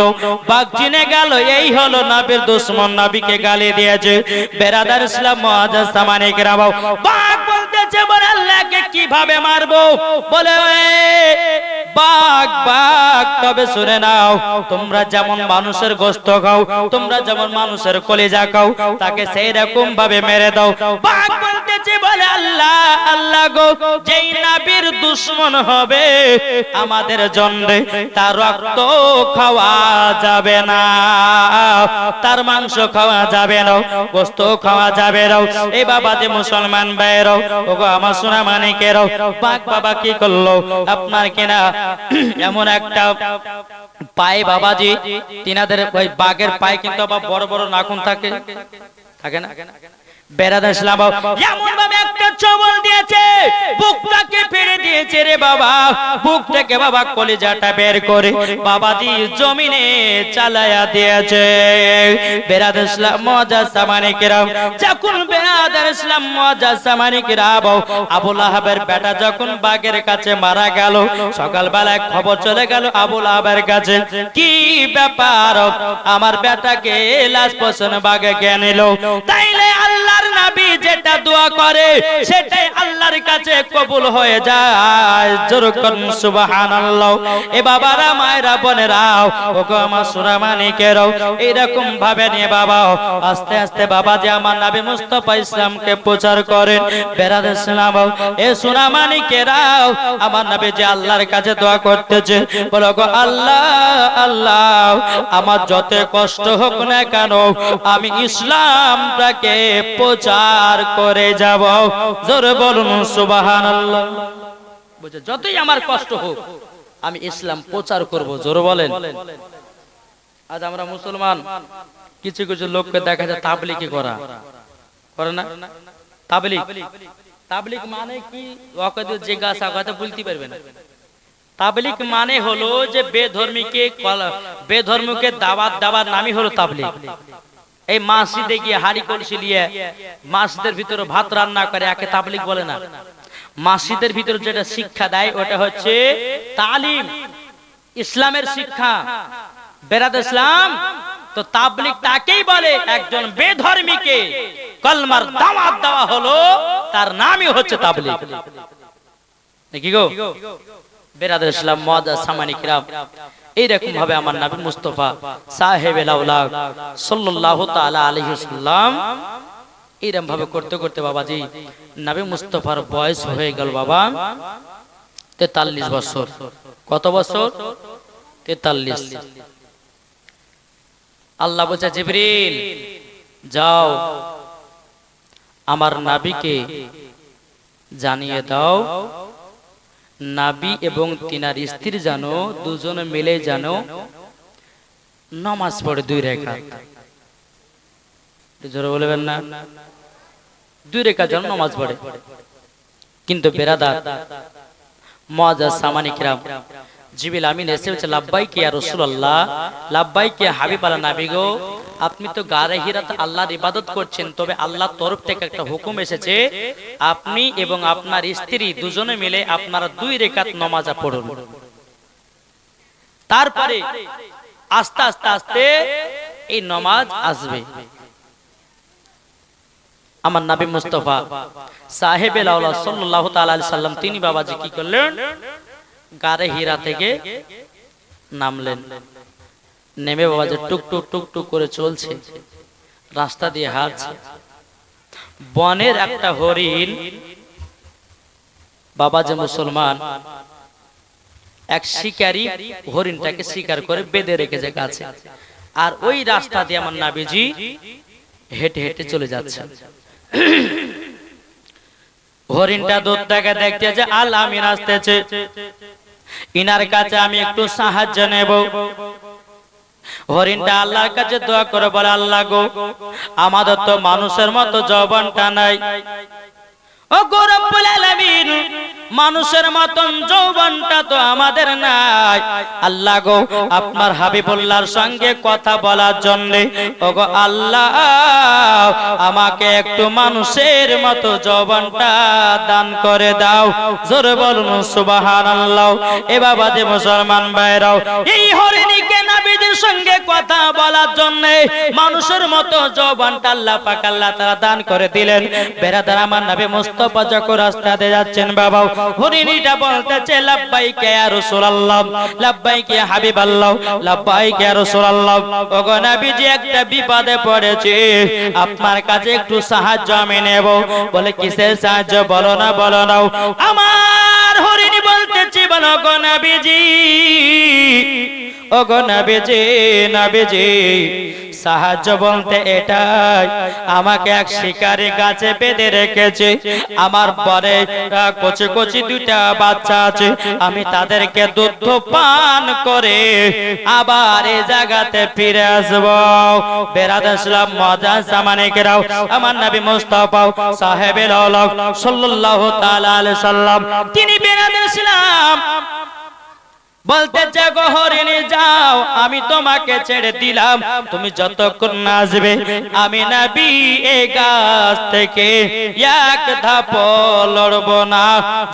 বাঘ চিনে গেল এই হলো নবীর দুশমন, নবীকে গালি দিয়েছে। বেরাদার ইসলাম মুআজ্জাজ সামানি কিরাম বাঘ বলতেছে বলে আল্লাহকে কিভাবে মারবো? বলে বাঘ বাঘ তবে শুনে নাও তোমরা যেমন মানুষের গোশত খাও, তোমরা যেমন মানুষের কলিজা খাও তাকে সেই রকম ভাবে মেরে দাও। বাঘ বলতেছে কাঁদতেছে বলে আল্লাহ আল্লাহ গো, যেই নবীর দুশমন হবে আমাদের জন্য তার রক্ত খাওয়া যাবে না, তার মাংস খাওয়া যাবে না, গোশত খাওয়া যাবে না। এই বাবা যে মুসলমান ভাইরাও, ওগো আমার সোনা মানিকেরাও, পাক বাবা কি করলো আপনার কিনা এমন একটা পায়ে বাবাজি, তিনাদের ওই বাঘের পায়ে কিন্তু আবার বড় বড় নাখুন থাকে, থাকে না? বেরাদ ইসলাম এমন ভাবে একটা চবল দিয়েছে, বুকটাকে ফেড়ে দিয়েছে রে বাবা, বুক থেকে বাবা কলিজাটা বের করে বাবাজি জমিনে চালায়া দিয়েছে। বেরাদ ইসলাম মুআজ্জাজ মানিকেরাম, যখন বেরাদ ইসলাম মুআজ্জাজ মানিকেরাম আবু লাহাবের বেটা যখন বাঘের কাছে মারা গেল, সকালবেলায় খবর চলে গেল আবু লাহাবের কাছে, কি ব্যাপার আমার বেটাকে লাশ পছন বাঘে কে নিল? তাইলে আল্লাহর নবী যেটা দোয়া করে সেটাই আল্লাহর কাছে কবুল হয়ে যায়। জোরে কোন সুবহানাল্লাহ। এ বাবারা মায়েরা বোনেরা, ওগো আমার সোনা মানিকেরাও, এরকম ভাবে নিয়ে বাবা আস্তে আস্তে বাবা যে আমার নবী মুস্তাফা ইসলামকে প্রচার করেন। বেরাদ ইসলাম, এ সোনা মানিকেরাও, আমার নবী যে আল্লাহর কাছে দোয়া করতেছে, বলো গো আল্লাহ আল্লাহ, আমার যত কষ্ট হোক না কেন আমি ইসলামটাকে প্রচার করে যাব। জোরে বলুন সুবহানাল্লাহ। বুঝে, যতই আমার কষ্ট হোক আমি ইসলাম প্রচার করব। জোরে বলেন। আজ আমরা মুসলমান কিছু কিছু লোককে দেখা যায় তাবলীগি করা করে না? তাবলীগ, তাবলীগ মানে কি? ওকে জিজ্ঞাসা করতে বলতে পারবে না। তাবলীগ মানে হলো যে বেধর্মীকে দাওয়াত দেওয়ার নামই হলো তাবলীগ। এই মসজিদে গিয়ে হাড়ি কলসি নিয়ে মসজিদের ভিতরে ভাত রান্না করে একে তাবলীগ বলে না। মসজিদের ভিতরে যেটা শিক্ষা দেয় ওটা হচ্ছে তালিম, ইসলামের শিক্ষা। বেরাদ ইসলাম তো তাবলীগ তাকেই বলে একজন বেধর্মীকে কলমার দাওয়াত দেওয়া হলো, তার নামই হচ্ছে তাবলীগ। নাকি গো বেরাদ ইসলাম মুআজ্জাজ সামানিকরাম, এইরকম ভাবে আমার নবী মুস্তাফা সাহেবুল আওলাদ সাল্লাল্লাহু তাআলা আলাইহি ওয়াসাল্লাম এরকম ভাবে করতে করতে বাবাজি নবী মুস্তাফার বয়স হয়ে গেল বাবা 43 বছর। কত বছর? 43। আল্লাহ বলছে জিবরিল যাও আমার নবীকে জানিয়ে দাও, নবী এবং তিনার স্ত্রী জানো দুজনে মিলে জানো নামাজ পড়ে 2 রাকাত। জোরে বলবেন না? 2 রাকাত যেন নামাজ পড়ে। কিন্তু বেরাদার মুআজ্জাজ সামানিকরাম, জিবরিল আমিন এসে বলছে লাব্বাইক ইয়া রাসূলুল্লাহ, লাব্বাইক ইয়া হাবিবাল্লাহ, নবী গো আপনি তো গারে হিরাতে আল্লাহর ইবাদত করছেন, তবে আল্লাহর তরফ থেকে একটা হুকুম এসেছে আপনি এবং আপনার স্ত্রী দুজনে মিলে আপনারা 2 রাকাত নামাজ পড়ুন। তারপরে আস্তে আস্তে আস্তে এই নামাজ আসবে। আমার নবী মুস্তাফা সাহেবুল আওলাদ সাল্লাল্লাহু তাআলা আলাইহি সাল্লাম তিনি বাবাজি কি করলেন? গারে হীরা থেকে নামলেন। নেমে বাবাজি টুক টুক টুক টুক করে চলছে, রাস্তা দিয়ে হাঁটছে। বনের একটা হরিণ বাবাজি মুসলমান এক শিকারী হরিণটাকে শিকার করে বেঁধে রেখেছে গাছে, আর ওই রাস্তা দিয়ে আমার নবীজি হেঁটে হেঁটে চলে যাচ্ছে। হরিণটা দূর থেকে দেখতে যে আল আমিন আসতেছে, ইনার কাছে আমি একটু সাহায্য নেব। হরিণটা আল্লাহর কাছে দোয়া করে বলে আল্লাহ গো আমাদের তো মানুষের মতো যৌবনটা নাই, ও গো রব্বুল আলামিন মানুষের মতন যৌবনটা তো আমাদের নাই। আল্লাহ গো আপনার হাবিবুল্লাহর সঙ্গে কথা বলার জন্য ও গো আল্লাহ আমাকে একটু মানুষের মতো যৌবনটা দান করে দাও। জোরে বলুন সুবহানাল্লাহ। এ বাবা যে মুসলমান ভাইরাও, এই হরিণীকে নবীজি সঙ্গে কথা বলার জন্য মানুষের মতো জবানটা আল্লাহ পাক আল্লাহ তাআলা দান করে দিলেন। বেরাদার আমার নবী মুস্তাফা যখন রাস্তাতে যাচ্ছেন বাবা, হরিণীটা বলতেছে লাব্বাইক ইয়া রাসূলুল্লাহ, লাব্বাইক ইয়া হাবিবাল্লাহ, লাব্বাইক ইয়া রাসূলুল্লাহ। ওগো নবীজি একটা বিপদে পড়েছি, আপনার কাছে একটু সাহায্য আমি নেব। বলে কিসের সাহায্য? বলো না বলো না। আমার হরিণী বলতেছি বলো গো নবীজি, ওগো নবীজি, নবীজি সাহায্য বলতে এটাই, আমাকে এক শিকারী গাছে বেঁধে রেখেছে, আমার পরে কচি কচি দুইটা বাচ্চা আছে, আমি তাদেরকে দুধ পান করে আবার এই জায়গাতে ফিরে আসবো। বেরাদার ইসলাম মজা সামানিকেরাও, আমার নবী মুস্তাফা সাহেবে আওলাদ সাল্লাল্লাহু তাআলা আলাইহি সাল্লাম তিনি বেরাদার ইসলাম বলতেছে গো হরিণী যাও, আমি তোমাকে ছেড়ে দিলাম, তুমি যতক্ষণ না আসবে আমি নবী এই গাছ থেকে এক ধাপ লড়ব না।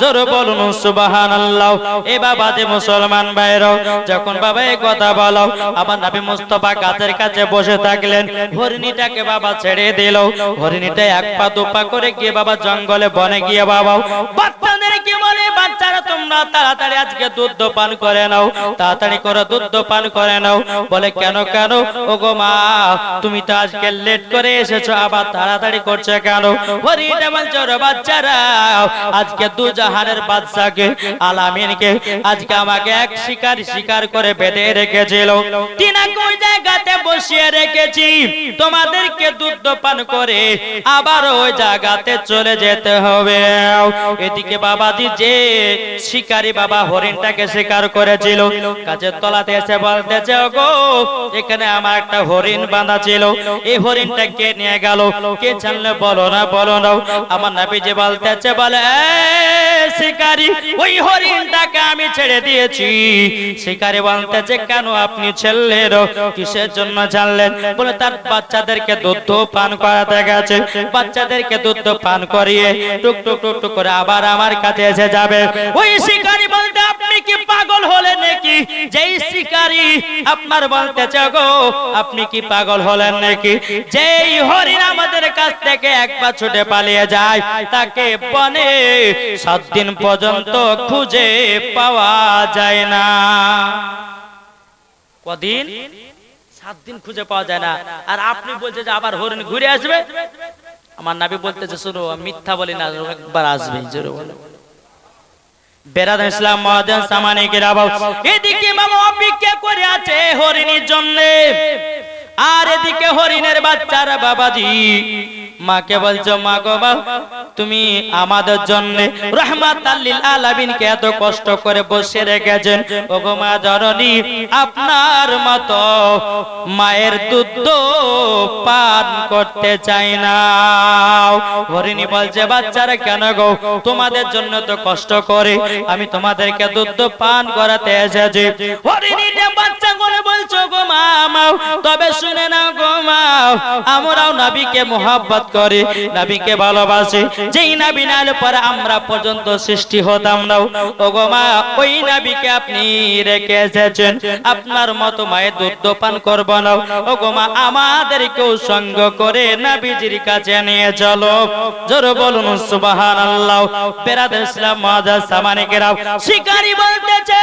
জোর বলুন সুবহানাল্লাহ। এ বাবা যে মুসলমান ভাইরাও, যখন বাবা এই কথা বলো, আমার নবী মুস্তাফা গাছের কাছে বসে থাকলেন, হরিণীটাকে বাবা ছেড়ে দিল। হরিণীটা এক পা দু পা করে গিয়ে বাবা জঙ্গলে বনে গিয়ে বাবা বাচ্চাদেরকে বলে, বাচ্চারা তোমরা তাড়াতাড়ি আজকে দুধ পান করে নাও, তাড়াতাড়ি করে দুধ পান করে নাও। বলে কেন কেন? ওগো মা, তুমি তো আজকে লেট করে এসেছো, আবার তাড়াতাড়ি করছে কেন? হরিণটা বলছে ওরে বাচ্চারা, আজকে দু জাহানের বাদশাকে আলামিনকে আজকে আমাকে এক শিকার করে বেঁধে রেখেছিল, তিনাকে ওই জায়গাতে বসিয়ে রেখেছি, তোমাদেরকে দুধ পান করে আবার ওই জায়গাতে চলে যেতে হবে। এদিকে বাবাজি যে শিকারী বাবা হরিণটাকে শিকার করেছিল গাছের তলাতে এসে বলতেছে ওগো, এখানে আমার একটা হরিণ বাঁধা ছিল, এই হরিণটা কে নিয়ে গেল? কে জানলে বলো না বলো না। আমার নবীজি বলতেছে, বলে শিকারী, ওই হরিণটাকে আমি ছেড়ে দিয়েছি। শিকারী বলতেছে কেন আপনি ছেড়লেন? কিসের জন্য জানলেন? বলে তার বাচ্চাদেরকে দুধ পান করাতে গেছে, বাচ্চাদেরকে দুধ পান করিয়ে টুক টুক টুক টুক করে আবার আমার কাছে এসে যাবে। ওই শিকারী বলতে আপনি কি পাগল হলেন নাকি? যেই শিকারী আপনার বলতেছে গো, আপনি কি পাগল হলেন নাকি? যেই হরিণ আমাদের কাছ থেকে একবার ছুটে পালিয়ে যায়, তাকে বনে 7 দিন পর্যন্ত খুঁজে পাওয়া যায় না। কদিন? 7 দিন খুঁজে পাওয়া যায় না। আর আপনি বলছেন যে আবার হরিণ ঘুরে আসবে। আমার নবী বলতেছে শুনো, মিথ্যা বলি না, একবার আসবে। জোরে বলো। বেরাদার ইসলাম মুআজ্জাজ সামানিকেরা, এদিকে বাবা অপেক্ষা করে আছে হরিণীর জন্য, আর এদিকে হরিণের বাচ্চারা বাবাজি মাকে বলছো, মা গো মা, তুমি আমাদের জন্য রাহমাতাল লিল আলামিনকে এত কষ্ট করে বসে রেখেছেন, ওগো মা জননী, আপনার মতো মায়ের দুধ পান করতে চাই না। হরিণী বলছে, বাচ্চারা কেন গো? তোমাদের জন্য তো কষ্ট করে আমি তোমাদেরকে দুধ পান করাতে এসেছি। হরিণীটা বাচ্চাগুলো বলছো গো মা, তবে শুনে না গো মা, আমরাও নবীকে মুহাব্বত করি, নবীকে ভালোবাসি, যেই নবী নাল পরে আমরা পর্যন্ত সৃষ্টি হতাম না। ওগো মা, ওই নবীকে আপনি রেখে এসেছেন, আপনার মতো মায়ের দুধ পান করব না। ওগো মা, আমাদেরকেও সঙ্গ করে নবীজির কাছে নিয়ে চলো। জোরে বলুন সুবহানাল্লাহ। বেরাদার ইসলাম মুআজ্জাজ সামানিকেরা, শিকারী বলতেছে,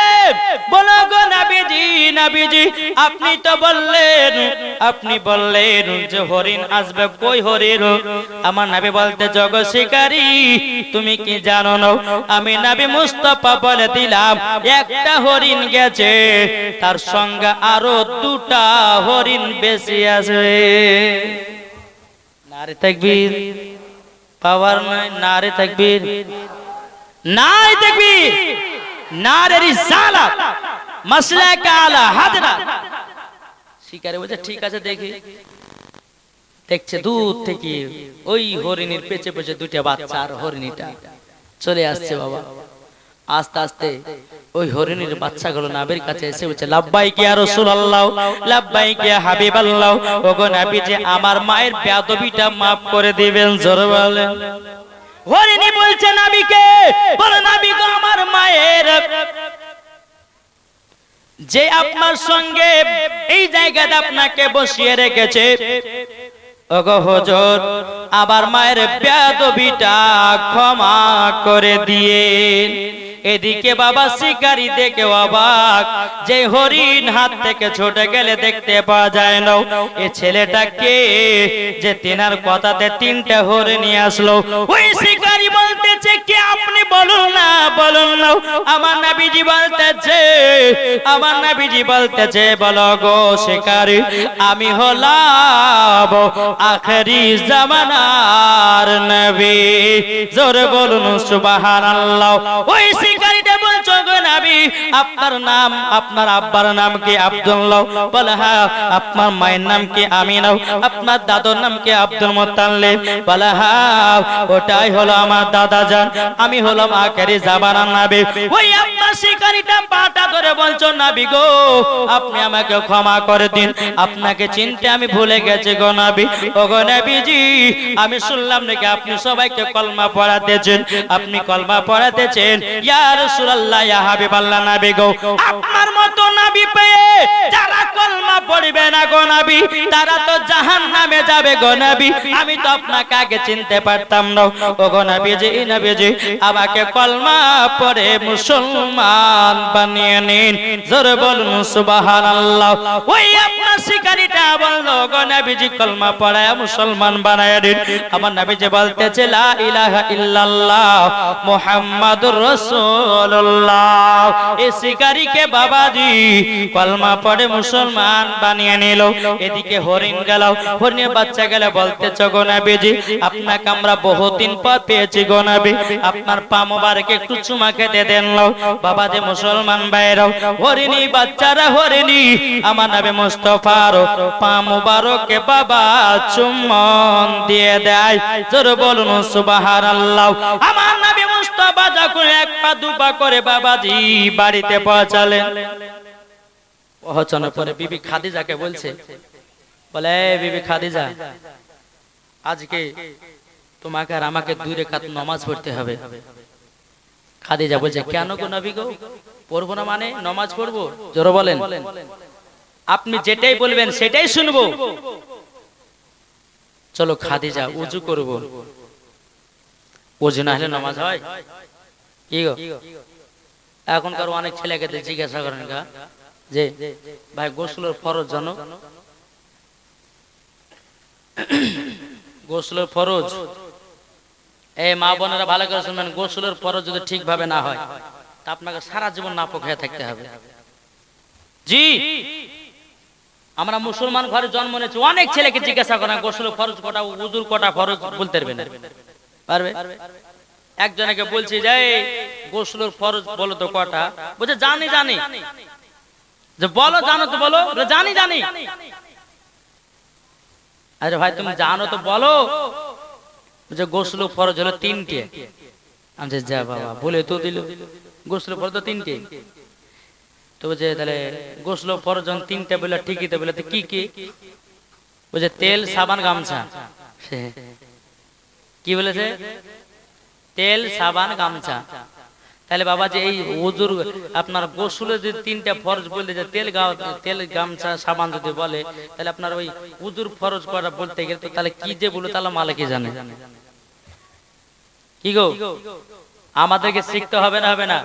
বলো গো নবীজি, নবীজি আপনি তো বললেন, আপনি বললেন যে হরিণ আসবে, কই হরিণ? আমার নবী বলতে, জগৎ শিকারী, তুমি কি জানো না? আমি নবী মুস্তাফা বলে দিলাম একটা হরিণ গেছে, তার সঙ্গে আরো 2টা হরিণ বেশি আছে। নারে তাকবীর, পাওয়ার নাই, নারে তাকবীর, নাই তাকবীর, নারে রিসালাত, মাসলাকে আলা হাজরাত। শিকারী বলছে ঠিক আছে দেখি। দেখছে দূর থেকে ওই হরিণীর পেছে পেছে 2টা বাচ্চা, আর হরিণীটা চলে আসছে বাবা। আস্তে আস্তে ওই হরিণীর বাচ্চাগুলো নবীর কাছে এসে বলছে, লাব্বাইক ইয়া রাসূলুল্লাহ, লাব্বাইক ইয়া হাবিবাল্লাহ, ওগো নবী যে আমার মায়ের বেয়াদবিটা maaf করে দিবেন। জোরে বলেন। হরিণী বলছে নবীকে, বলে নবী গো, আমার মায়ের যে আপনার সঙ্গে এই জায়গাতে আপনাকে বসিয়ে রেখেছে, ওগো হুজুর আবার মায়ের বেয়াদবিটা ক্ষমা করে দিয়ে। এদিকে বাবা শিকারী দেখে অবাক, যে হরিণ হাত থেকে ছুটে গেলে দেখতে পাওয়া যায় না এই ছেলেটাকে, যে তিনার কথাতে তিনটা হরিণ নিয়ে আসলো। ওই শিকারী বলতেছে, কে আপনি বলুন না, বলুন না। আমার নবীজি বলতেছে, আমার নবীজি বলতেছে, বলো গো শিকারী, আমি হলাম আখেরি জামানার নবী। জোরে বলুন সুবহানাল্লাহ। ওই শিকারীটা বলছো, গো নবী আপনার নাম, আপনার আব্বার নাম কি? আব্দুল্লাহ। বলে হ্যাঁ। আপনার মায়ের নাম কি? আমিনা। আপনার দাদুর নাম কি? Abdul Muttalib. বলে হ্যাঁ, ওটাই হলো আমার দাদা জান, আমি হলাম আখেরি জামানার নবী। ওই আপনার শিকারীটা পাটা ধরে বলছো, নবী গো আপনি আমাকে ক্ষমা করে দিন, আপনাকে চিনতে আমি ভুলে গেছি গো নবী। ও গো নবীজি, আমি শুনলাম নাকি আপনি সবাইকে কলমা পড়াতেছেন, আপনি কলমা পড়াতেছেন। ইয়া রাসূলুল্লাহ, ইয়া হাবিবাল্লাহ, নবী গো আপনার মতো নবী পেয়ে যারা কলমা পড়বে না গো নবী, তারা তো জাহান্নামে যাবে গো নবী। আমি তো আপনাকে আগে চিনতে পারতাম না। ও গো নবীজি, নবীজি আমাকে কলমা পড়ে মুসলমান বানিয়ে নিন। জোরে বলুন সুবহানাল্লাহ। ওই আপনার শিকারীটা বলল, গো নবীজি কলমা পড়ায় মুসলমান বানায় দিন। আমার নবীজি বলতেছে, লা ইলাহা ইল্লাল্লাহ মুহাম্মাদুর রাসূলুল্লাহ। এই শিকারীকে বাবাজি কলমা পড়ে মুসলমান বানিয়ে নিল। এদিকে হরিণ গেল, হরিণের বাচ্চা গেল, বলতেছে, গো নবীজি আপনাকে আমরা বহুদিন পর পেয়েছি গো নবী, আপনার পা মোবারকে একটু চুমা খেতে দেন। বাবাজি মুসলমান ভাইরাও, হরিণী বাচ্চারা হরিণী আমার নবী মুস্তাফার পা মোবারকে বাবা চুম্বন দিয়ে দেয়। জোরে বলুন সুবহানাল্লাহ। আমার নবী মুস্তাফা যখন এক পা দুপা করে বাবাজি বাড়িতে পৌঁছালেন, পৌঁছানোর পরে বিবি খাদিজাকে বলছে, বলে বিবি খাদিজা, আজকে তোমাকে আর আমাকে 2 রাকাত নামাজ পড়তে হবে। খাদিজা বলছে, কেন গো নবী গো? পড়বো না মানে? নামাজ পড়বো? জোরে বলেন। আপনি যেটাই বলবেন সেটাই শুনবো। চলো খাদিজা ওযু করব। ওযু না হলে নামাজ হয় কি গো? এখনকার অনেক ছেলেকে জিজ্ঞাসা করেন যে ভাই গোসলের ফরজ জানো? গোসলের ফরজ, এই মা বোনেরা ভালো করে শুনবেন, গোসলের ফরজ যদি ঠিকভাবে না হয় তা আপনাকে সারা জীবন নাপাক হয়ে থাকতে হবে। জি, আমরা মুসলমান ঘরে জন্ম নিয়েছি, অনেক ছেলেকে জিজ্ঞাসা করেন গোসলের ফরজ কটা, উযুর কটা ফরজ, বলতে পারবে? একজনকে বলছি যে গোসলের ফরজ বলো তো কটা? বলছে জানি জানি। যে বলো জানো তো বলো? জানি জানি। আরে ভাই তুমি জানো তো বলো। যে গোসল ফরজ হলো 3টে। আমি যা বাবা বলে তো দিল, গোসল ফরজ তো 3টে। তো বলছে তাহলে গোসল ফরজ যখন 3টে বলে ঠিকই তো, বলে তো কি কি? বলছে তেল, সাবান, গামছা। কি বলেছে? তেল, সাবান, গামছা। তাহলে বাবা যে এই ওযুর আপনার গোসলের যদি 3টে ফরজ বলতে যে তেল, গামছা, সাবান যদি বলে, তাহলে আপনার ওই ওযুর ফরজ করা বলতে গেলে তো তাহলে কি যে বলে তাহলে মালিক জানে। কি গো, আমাদেরকে শিখতে হবে না? হবে না?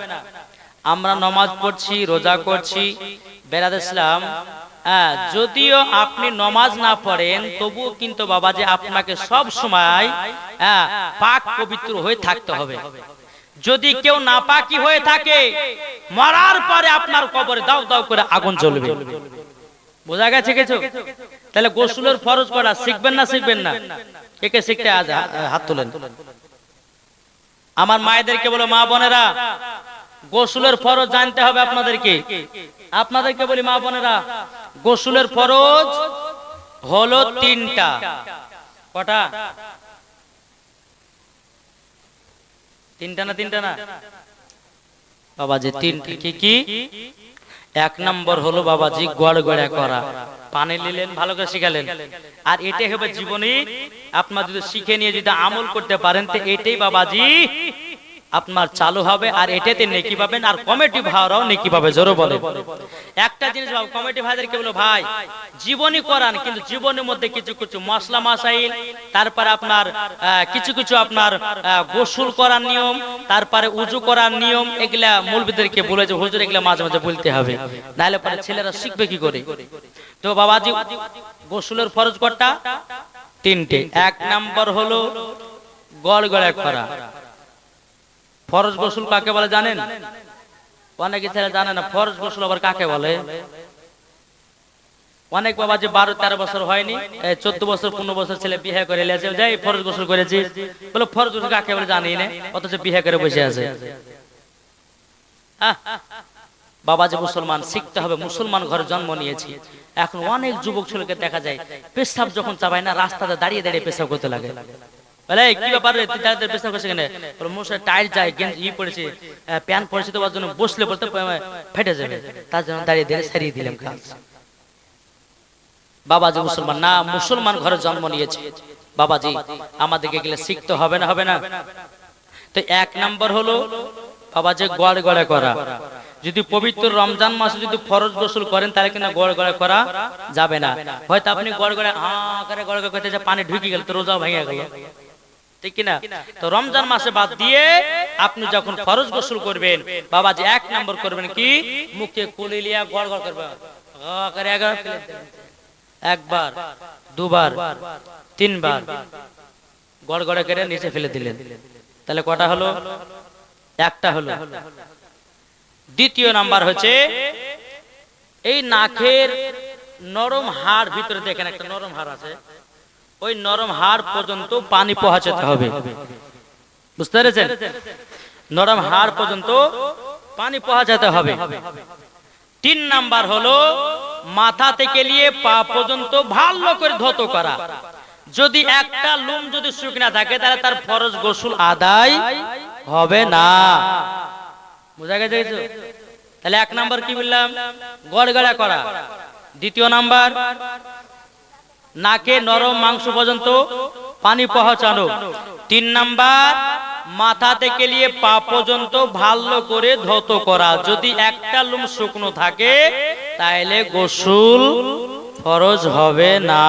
আমরা নামাজ পড়ছি, রোজা করছি, বেরাদ ইসলাম, যদিও আপনি নামাজ না পড়েন তবুও কিন্তু বাবা যে আপনাকে সব সময় পাক পবিত্র হয়ে থাকতে হবে। যদি কেউ নাপাকি হয়ে থাকে, মরার পরে আপনার কবরে দাও দাও করে আগুন জ্বলবে। বোঝা গেছে কিছু? তাহলে গোসলের ফরজ করা শিখবেন না? শিখবেন না? কে কে শিখতে আজ হাত তোলেন। আমার মায়েদেরকে বলো, মা বোনেরা গোসলের ফরজ জানতে হবে আপনাদেরকে। আপনাদেরকে বলি মা বোনেরা, গোসলের ফরজ হলো 3টা। কটা? 3টা না? 3টা না বাবাজি? 3টা। কি কি? 1 নম্বর হলো বাবাজি গড়গড়া করা। পানি নিলেন, ভালো করে শিখালেন, আর এটাই হবে জীবনে আপনার যদি শিখে নিয়ে যদি আমল করতে পারেন তো এটাই বাবাজি আপনার চালু হবে আর এটাতে নেকি পাবেন আর কমিটি ভাইরাও নেকি পাবে। জোরে বলে একটা জিনিস ভাব, কমিটি ভাইদেরকে বলো ভাই জীবনী করান, কিন্তু জীবনের মধ্যে কিছু কিছু মশলা মাসাইল, তারপরে আপনার কিছু কিছু আপনার গোসল করার নিয়ম, তারপরে উজু করার নিয়ম, এগুলা মৌলবীদেরকে বলে যে হুজুর এগুলা মাঝে মাঝে বলতে হবে, নাহলে পরে ছেলেরা শিখবে কি করে। তো বাবাজি গোসলের ফরজ কটা? তিনটে। এক নাম্বার হলো গড়গড়া করা। ফরজ গোসল কাকে বলে জানেন? অনেকে ছেলে জানে না ফরজ গোসল আবার কাকে বলে। অনেক বাবা যে 12-13 বছর হয়নি, 14 বছর 15 বছর ছেলে বিয়ে করে এলেছে, যাই ফরজ গোসল করেছি বলে ফরজ গোসল কাকে বলে জানি না, অথচ বিয়ে করে বসে আছে। বাবা যে মুসলমান, শিখতে হবে, মুসলমান ঘরে জন্ম নিয়েছি। এখন অনেক যুবক ছেলেকে দেখা যায় পেশাব যখন চাবায় না রাস্তাতে দাঁড়িয়ে দাঁড়িয়ে পেশাব করতে লাগে। বলে কি ব্যাপার রে, তুই দাঁড়িয়ে পেশাব করছিস কেন? বলে মশাই টাইট যায়, গেঞ্জি পড়েছে, প্যান্ট পড়েছে, তো ওর জন্য বসলে বলতে ফেটে যাবে, তার জন্য দাঁড়িয়ে দাঁড়িয়ে সারিয়ে দিলাম কাজ। বাবাজি মুসলমান না, মুসলমান ঘরে জন্ম নিয়েছে। বাবাজি আমাদেরকে এগুলো শিখতে হবে না, হবে না? তো এক নাম্বার হলো বাবাজি গড়গড়া করা। যদি পবিত্র রমজান মাসে যদি ফরজ গোসল করেন তাহলে কিন্তু গড়গড়া করা যাবে না। হয়তো আপনি গড়গড়া করে গড়গড়া করতে যে পানি ঢুকে গেল তো রোজা ভেঙে গেল, ঠিক কিনা? তো রমজান মাসে বাদ দিয়ে আপনি যখন ফরজ গোসল করবেন বাবাজি এক নাম্বার করবেন কি, মুখে কুলি লিয়া গড়গড় করবেন, একবার, দুবার, তিনবার গড়গড়া করে নিচে ফেলে দিলেন, তাহলে কটা হলো? একটা হলো। দ্বিতীয় নাম্বার হচ্ছে এই নাকের নরম হাড় ভিতরে দেখেন একটা নরম হাড় আছে, ওই নরম হাড় পর্যন্ত পানি পৌঁছাতে হবে। বুঝতে পেরেছেন? নরম হাড় পর্যন্ত পানি পৌঁছাতে হবে। 3 নাম্বার হলো মাথা থেকে নিয়ে পা পর্যন্ত ভালো করে ধৌত করা। যদি একটা লোম যদি শুকনা থাকে তাহলে তার ফরজ গোসল আদায় হবে না। বুঝা গেছে? তাহলে এক নাম্বার কি বললাম? গড়গড়া করা। দ্বিতীয় নাম্বার নাকে নরম মাংস পর্যন্ত পানি পৌঁছানো। 3 নাম্বার মাথা থেকে নিয়ে পা পর্যন্ত ভালো করে ধৌত করা। যদি একটা লোম শুকনো থাকে তাহলে গোসল ফরজ হবে না।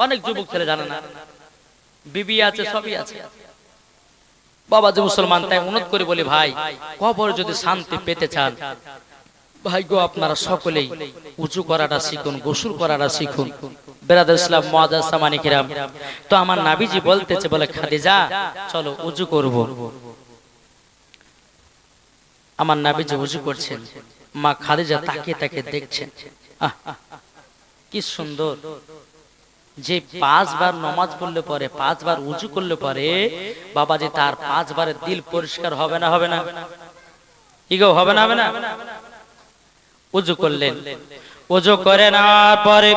অনেক যুবক ছেলে জানে না, বিবি আছে, সবই আছে। বাবা যে মুসলমান, তাই অনুরোধ করে বলি ভাই, কবর যদি শান্তি পেতে চান ভাই গো, আপনারা সকলেই উঁচু করাটা শিখুন, গোসল করাটা শিখুন। বেরাদর ইসলাম মুআজ্জাজ সামানি কিরাম, তো আমার নবীজি বলতেছে, বলে খাদিজা চলো উযু করব। আমার নবীজি উযু করছেন, মা খাদিজা তাকিয়ে তাকিয়ে দেখছেন, কি সুন্দর। যে 5 বার নামাজ পড়লে পরে, 5 বার উযু করলে পরে বাবাজি তার 5 বারের দিল পরিষ্কার হবে না, হবে না? কি গো, হবে না, হবে না? উযু করলেন, উযু করে নেওয়ার পরে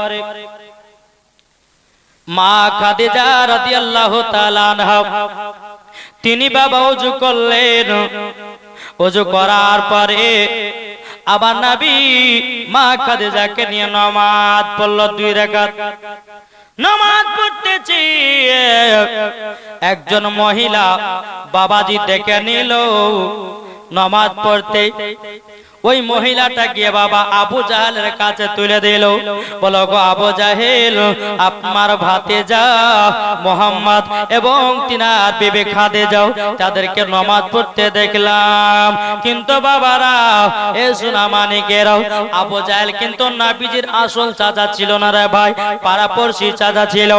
মা খাদিজা রাদিয়াল্লাহু তাআলা আনহা তিনি বাবা উযু করলেন। উযু করার পরে আবার নবী মা খাদিজাকে নিয়ে নামাজ পড়ল 2 রাকাত। নামাজ পড়তেছি, একজন মহিলা বাবাজি ডেকে নিল নামাজ পড়তে। ওই মহিলাটা গিয়ে বাবা আবু জাহেলের কাছে তুলে দিল, বলো গো আবু জাহেল, আপনার ভাতিজা মুহাম্মদ এবং তিনার বিবি খাদিজা তাদেরকে নামাজ পড়তে দেখলাম, কিন্তু বাবারা এ সোনা মানিকেরাও, আবু জাহেল কিন্তু নবীজির আসল চাচা ছিল না রে ভাই, পাড়াপড়শি চাচা ছিল।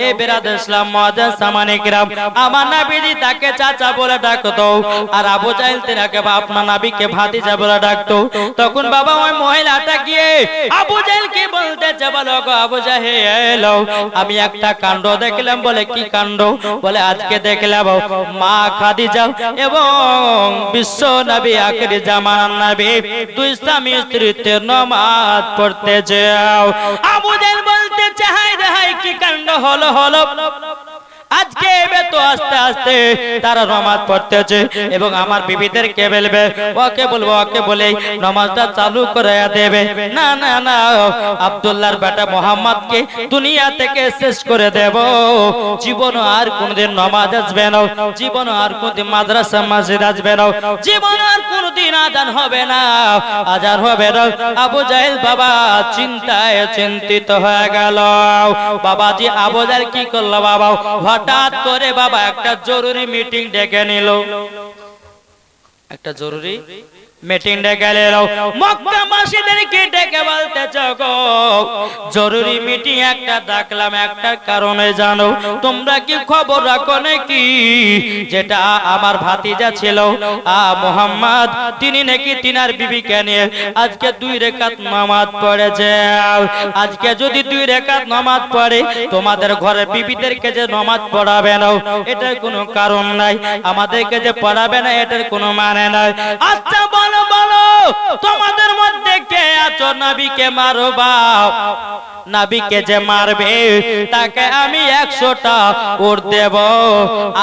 এ বেরাদর ইসলাম মুআজ্জাজ সামানি কিরাম, আমার নবীজি তাকে চাচা বলে ডাকতো আর আবু জাহেল তিনাকে আপনার নবীকে ভাতিজা বলে ডাকতো। তখন বাবা ওই মহিলাটা গিয়ে আবু জাহেলকে বলতেছে, বলো গো আবু জাহেল, আমি একটা কাণ্ড দেখলাম। বলে কি কাণ্ড? বলে আজকে দেখলাম মা খাদিজা এবং বিশ্ব নবী আখিরি জামানার নবী 2 স্বামী স্ত্রীতে নামাজ পড়তে যাও। আবু জাহেল বলতেছে, হায় রে হায়, কি কাণ্ড হলো হলো, আজকে আজকে এবে তো আস্তে আস্তে তারা নামাজ পড়তেছে এবং আমার বিবিদেরকে বলবে, ওকে বলবো, ওকে বলে নামাজটা চালু করে দেবে। না না না, আব্দুল্লাহর বেটা মোহাম্মদকে দুনিয়া থেকে শেষ করে দেব। জীবন আর কোনদিন নামাজ আসবে না, জীবন আর কোনদিন মাদ্রাসা মসজিদ আসবে না, জীবন আর কোনদিন আজান হবে না, আজান হবে না। আবু জাহেল বাবা চিন্তায় চিন্তিত হয়ে গেল। বাবাজি আবু জাহেল কি করলো বাবা? হঠাৎ করে বাবা একটা জরুরি মিটিং ডেকে নিল, একটা জরুরি মিটিং ডেকে নিল। মক্কাবাসীদেরকে ডেকে বলতেছে, গো জরুরি মিটিং একটা ডাকলাম একটা কারণে, জানো তোমরা কি খবর রাখো নাকি যেটা আমার ভাতিজা ছিল মুহাম্মদ, তিনি নাকি তিনার বিবিকে নিয়ে আজকে 2 রাকাত নামাজ পড়েছে। আজকে যদি 2 রাকাত নামাজ পড়ে তোমাদের ঘরের বিবিদেরকে যে নামাজ পড়াবে না এটার কোনো কারণ নাই, আমাদেরকে যে পড়াবে না এটার কোনো মানে নাই। আচ্ছা বলো বলো, তোমাদের মধ্যে কে আছো নবীকে মারবা? নবীকে যে মারবে তাকে আমি 100টা উট দেব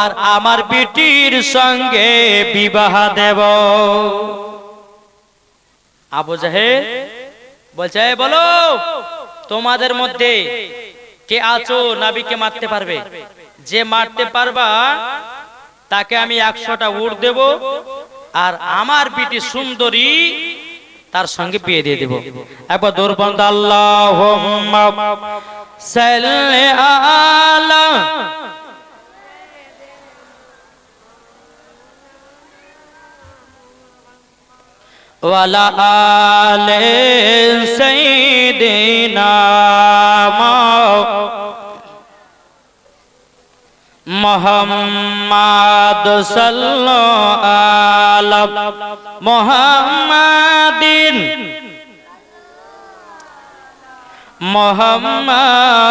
আর আমার বিটির সঙ্গে বিবাহ দেব। আবু জাহেল বলছে, বলো তোমাদের মধ্যে কে আছো নবীকে মারতে পারবে? যে মারতে পারবা তাকে আমি 100টা উট দেব আর আমার বিটি সুন্দরী তার সঙ্গে বিয়ে দিয়ে দেব। একবার দরবান আল্লাহুম্মা সাল্লি আলা ওয়ালা আলে সাইয়্যিদিনা মুহাম্মাদ সাল্লাল্লাহু আলা মুহাম্মাদিন মুহাম্মাদ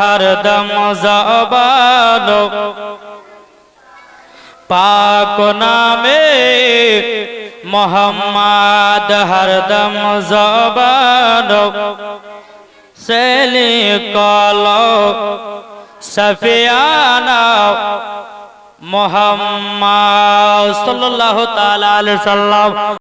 হরদম জবান পাক নামে মুহাম্মাদ হরদম জবান সেলি কলো সফিয়ানা মুহাম্মদ সাল্লাল্লাহু তাআলা আলাইহি সাল্লাম।